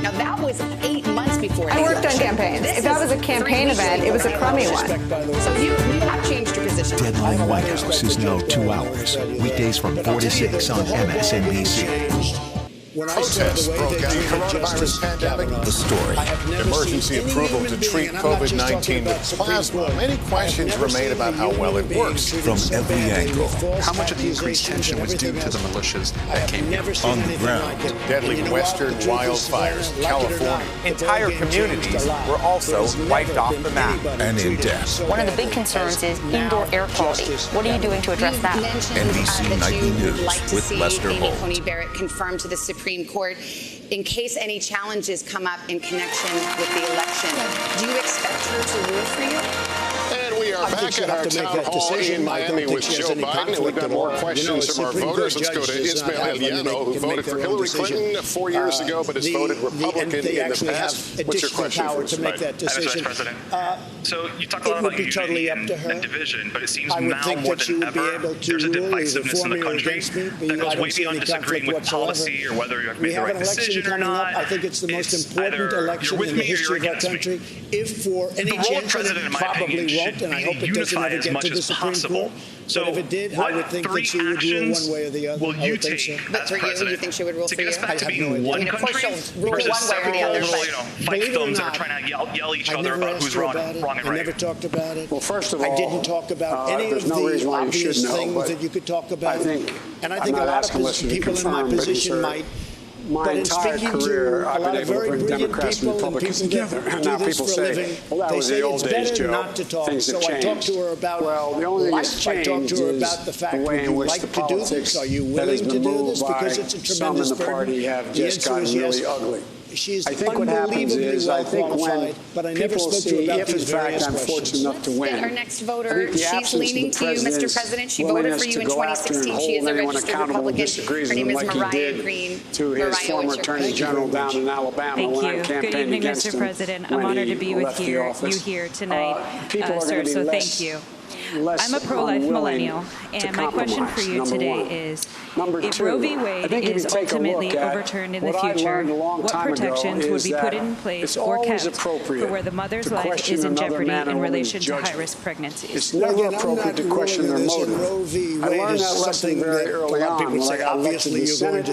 Now, that was 8 months before. I worked on campaigns. If that was a campaign event, it was a crummy one. So you have changed your position. Deadline White House is now 2 hours. Weekdays from 4 to 6 on MSNBC. Protests broke out in the coronavirus pandemic. The story. Emergency approval to treat COVID-19 with plasma. Many questions remain about how well it works. From every angle. How much of the increased tension was due to the militias that came in? On the ground. Deadly western wildfires in California. Entire communities were also wiped off the map. And in depth. One of the big concerns is indoor air quality. What are you doing to address that? NBC Nightly News with Lester Holt. Amy Coney Barrett confirmed to the Supreme Court in case any challenges come up in connection with the election. Do you expect her to rule for you? And we are back at our town hall in Miami with Joe Biden, and we've got more questions from our voters. Let's go to Ismael Eliano, who voted for Hillary Clinton 4 years ago, but has voted Republican in the past. What's your question for Mr. Biden? Mr. President, so you talk a lot about unity and division, but it seems now more than ever there's a divisiveness in the country that goes way beyond disagreeing with policy or whether you have made the right decision or not. I think it's the most important election in the history of our country. If for any chance, it probably won't, and I hope it doesn't ever get to the Supreme Court. So but if it did, I would think that she would rule one way or the other. Will you take as president you think she would rule to for get us you? back to being one country versus several little, fight films that are trying to yell each other about who's wrong and right? I never talked about it. Well, first of all, I didn't talk about any of the obvious things that you could talk about. And I think a lot of people in my position might. My entire career, I've been able to bring Democrats and Republicans together. And now people say, well, that was the old days, Joe. Things have changed. Well, the only thing that's changed is the way in which the politics that has been moved by some in the party have just gotten really ugly. I think what happens is, I think when people see if, in fact, I'm fortunate enough to win, our next voter, she's leaning to you, Mr. President. She voted for you in 2016. She is a registered Republican. Her name is Mariah Green. To his former Attorney General down in Alabama when I campaigned against him. Good evening, Mr. President. I'm honored to be with you here tonight, sir, so thank you. I'm a pro-life millennial, and my question for you today is, if Roe v. Wade is ultimately overturned in the future, what protections would be put in place or kept for where the mother's life is in jeopardy in relation to high-risk pregnancies? It's never appropriate to question their motive. I learned that lesson very early on when I got elected to the Senate.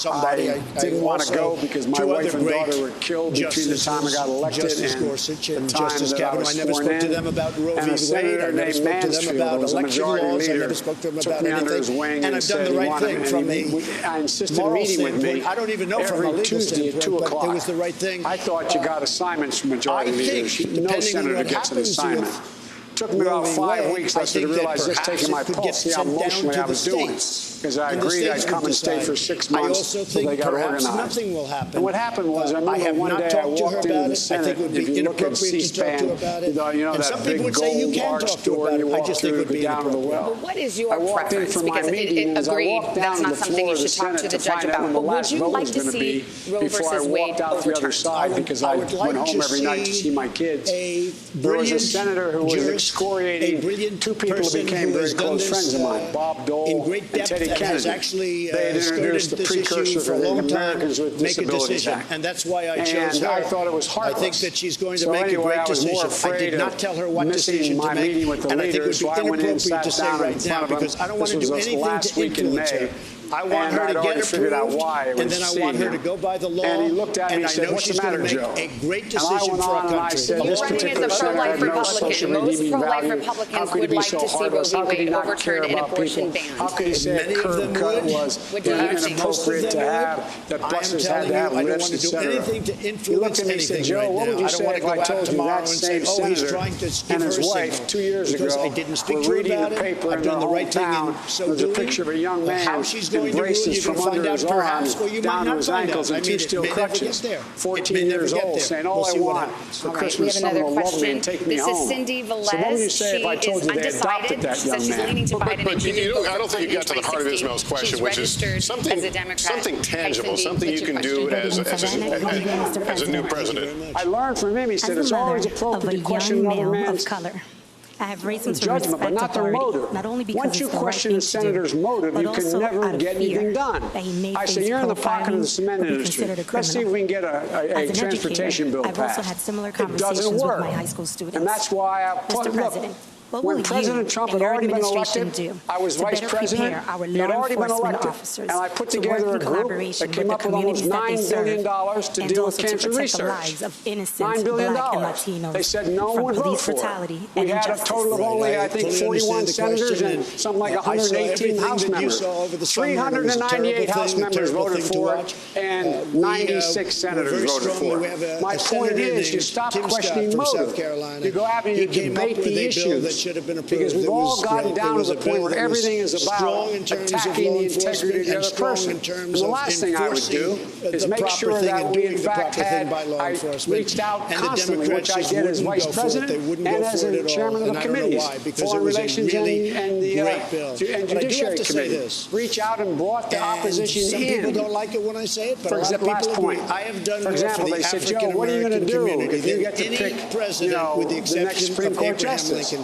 I didn't want to go because my wife and daughter were killed between the time I got elected and the time that I was sworn in. And a senator named Mansfield, who was a majority leader, took me under his wing and said he wanted me. I insisted meeting with me every Tuesday at 2 o'clock. I thought you got assignments from majority leaders. No senator gets an assignment. It took me about 5 weeks, Lester, to realize just taking my pulse, see how emotionally I was doing. Because I agreed I'd come and stay for 6 months until they got organized. And what happened was, I remember one day I walked into the Senate. If you look at C-SPAN, you know that big gold arch door you walk through to go down to the well. What is your preference? Because agreed, that's not something you should talk to the judge about. But would you like to see Roe versus Wade overturned? Because I went home every night to see my kids. There was a senator who was excoriating two people who became very close friends of mine, Bob Dole and Teddy Kennedy. They had introduced the precursor for the Americans with Disabilities Act. And that's why I chose her. I thought it was heartless. I think that she's going to make a great decision. I did not tell her what decision to make. And I think it would be inappropriate to say right now because I don't want to do anything to influence her. I want her to get approved, and then I want her to go by the law. And he looked at me and said, "What's the matter, Joe?" A great decision for our country. You're running as a pro-life Republican. Most pro-life Republicans would like to see Roe v. Wade overturned and abortion banned. How could he say a curb cut was inappropriate to have, that buses had to have lifts, etc.? He looked at me and said, "Joe, what would you say if I told you that same senator and his wife 2 years ago were reading the paper in their hometown? There's a picture of a young man in wearing braces from under his arms down to his ankles and two steel crutches. 14 years old, saying, all I want for Christmas, someone will love me and take me home. This is Cindy Velez. So what would you say if I told you they adopted that young man? But I don't think you got to the heart of Ismail's question, which is something tangible, something you can do as a new president. I learned from him, he said, it's always appropriate to question another man's I have reasons for judgment, but not their motive. Not only because once you question a senator's motive, you can never get anything done. I say, you're in the pocket of the cement industry. Let's see if we can get a transportation bill passed. It doesn't work. And that's why I put, look, when President Trump had already been elected, I was vice president. He had already been elected. And I put together a group that came up with almost $9 billion to deal with cancer research. $9 billion. They said no one would vote for it. We had a total of only, I think, 41 senators and something like 118 House members. 398 House members voted for it, and 96 senators voted for it. My point is, you stop questioning motive. You go out and you debate the issues. Because we've all gotten down to the point where everything is about attacking the integrity of the other person. And the last thing I would do is make sure that we, in fact, I reached out constantly, which I did as vice president and as a chairman of the committees, foreign relations and the judiciary committee. Reach out and brought the opposition in. Some people don't like it when I say it, but for example, last point. I have done for example, they said, Joe, what are you going to do if you get to pick, the next Supreme Court justice?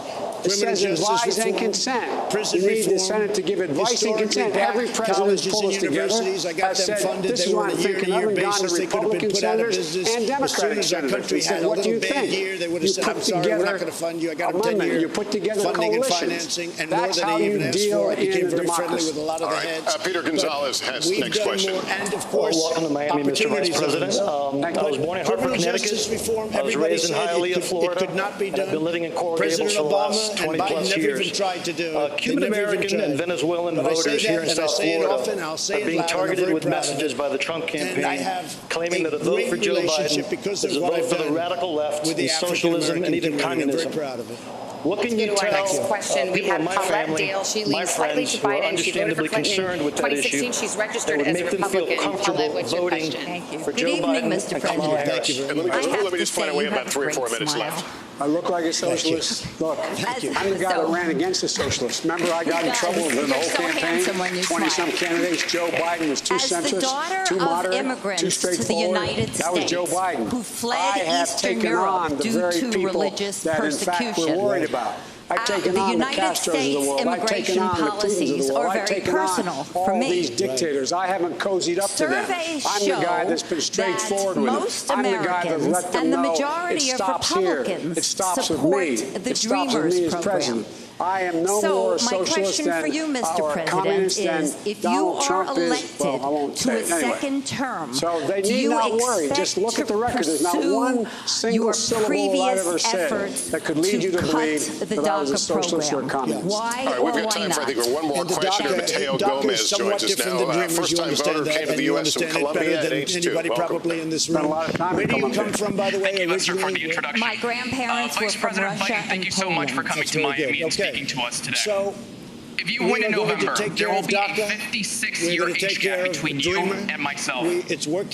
It says advise and consent. You need the Senate to give advice and consent. Every president has pulled us together. I've said, this is what I'm thinking. I've gone to Republican senators and Democratic senators. He said, what do you think? You put together a amendment. You put together coalitions. That's how you deal in a democracy. All right. Peter Gonzalez has next question. And of course, welcome to Miami, Mr. Vice President. I was born in Hartford, Connecticut. I was raised in Hialeah, Florida. I've been living in Coral Gables for the last 20-plus years. Cuban American and Venezuelan voters here in South Florida are being targeted with messages by the Trump campaign claiming that a vote for Joe Biden is a vote for the radical left and socialism and even communism. What can you tell people in my family, my friends who are understandably concerned with that issue that would make them feel comfortable voting for Joe Biden and Kamala Harris? Let me just find out we have about 3 or 4 minutes left. I look like a socialist. Look, I'm the guy that ran against the socialists. Remember, I got in trouble with the whole campaign. 20-some candidates. Joe Biden was too centrist, too moderate, too straightforward. That was Joe Biden. Who fled I have taken on the very people that, in fact, we're worried about. I've taken on the Castros of the world. I've taken on the Clintons of the world. I've taken on all these dictators. I haven't cozied up to them. I'm the guy that's been straightforward with them. I'm the guy that let them know it stops here. It stops with me. It stops with me as president. I am no more a socialist than a communist than Donald Trump is. Well, I won't say it anyway. So they need not worry. Just look at the record. There's not one single syllable I've ever said that could lead you to believe that I was a socialist or a communist. Why? All right, we've got time for, I think, one more question. Mateo Gomez joins us now. First-time voter, came to the U.S. from Colombia at age 2. Probably in this room. Where do you come from, by the way? Thank you, Lester, for the introduction. My grandparents were from Russia and thank you so much for coming to Miami and speaking to us today. So, if you win in November, there will be a 56-year age gap between you and myself.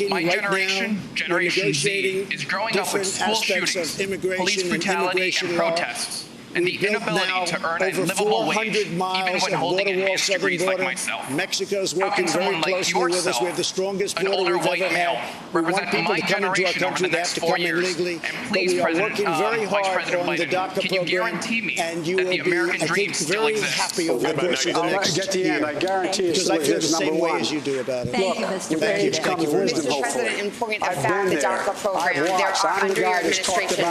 My generation, Generation Z, is growing up with school shootings, police brutality, and protests, and the inability to earn a livable wage, even when holding advanced degrees like myself. Mexico's working very closely with us. We have the strongest border we've ever had. We want people to come into our country. They have to come in legally. But we are working very hard on the DACA program, and you will be, I think, very happy over the course of the next get the end. I guarantee you, because I feel the same way as you do about it. Thank you, Mr. President. Thank you very much. Mr. President, in point of fact, the DACA program, there are under your administration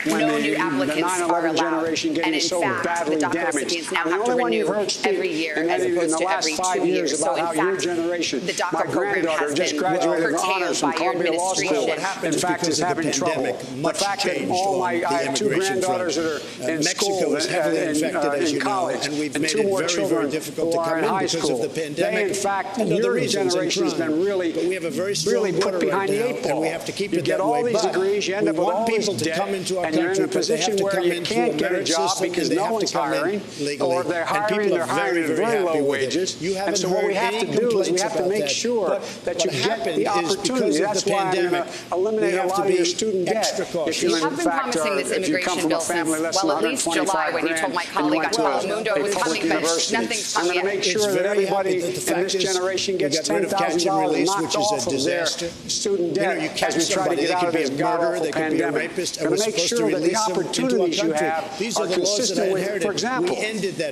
no new applicants are allowed. And in fact, the DACA recipients now have to renew every year as opposed to every 2 years. So in fact, the DACA program has been curtailed by your administration. In fact, is having trouble. The fact that I have 2 granddaughters that are in school, in college, and 2 more children who are in high school. They, in fact, your generation has been really put behind the 8 ball. You get all these degrees, you end up with all this debt, and you're in a position where you can't get a job system, because and they no have one's to come in hiring, legally, or they're and hiring, people they're are hiring at very low wages. You haven't and so what we have to do is we have to make sure that you get the opportunity. That's why I'm going to eliminate a lot of your student debt. If You have been promising this immigration bill since, well, at least July, when you told my colleague on Telemundo it was coming, but nothing's come I'm going to yet. make sure that everybody in this generation gets $10,000 knocked off of their student debt as we try to get out of this god-awful pandemic. I'm going to make sure that the opportunities you have are consistent with, for example,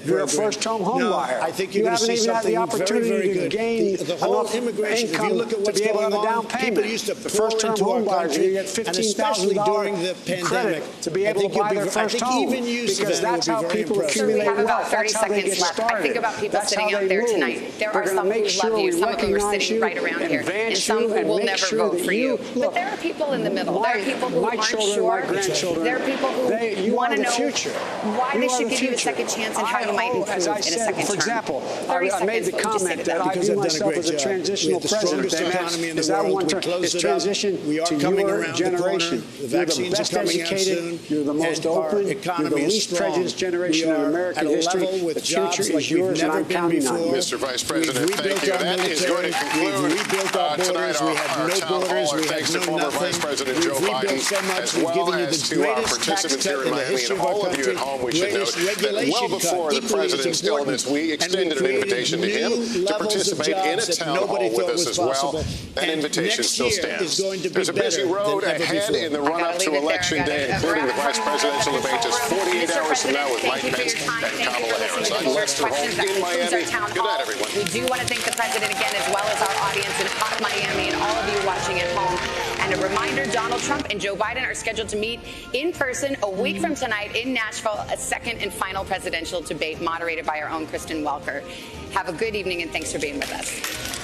you're a first-home home buyer. I think you you're haven't even had the opportunity to gain enough income to be able to have a down payment. The first-term home buyers, you get $15,000 credit to be able to buy their first home, because that's how people accumulate wealth. We have about 30 That's how they seconds get left. started. I think about people That's sitting how out they there move. tonight. There We're are gonna some make who sure love you, we some of them are recognize sitting you, right around here, and advance some you, who and will make never sure vote that for you. But there are people in the middle. There are people who aren't sure. There are people who want to know why they should give you a second chance and how you might improve in a second term. For example, I made the comment that I view myself as a transitional president. Is I want to transition to your generation. You're the best educated, you're the most open, you're the least prejudiced generation in American history. The future is yours, and I'm counting on you. Mr. Vice President, thank you. That is going to conclude tonight our town hall. Our thanks to former Vice President Joe Biden, as well as to our participants here in Miami and all of you at home. We should note that well before the president's illness, we extended an invitation to him to participate in a town hall with us as well. That invitation still stands. There's a busy road ahead in the run-up to Election Day, including the vice presidential debate just 48 hours from now with Mike Pence and Kamala Harris. I'm Lester Holt in Miami. Good night, everyone. We do want to thank the president again, as well as our audience in hot Miami and all of you watching at home. And a reminder, Donald Trump and Joe Biden are scheduled to meet in person a week from tonight in Nashville, a second and final presidential debate moderated by our own Kristen Welker. Have a good evening, and thanks for being with us.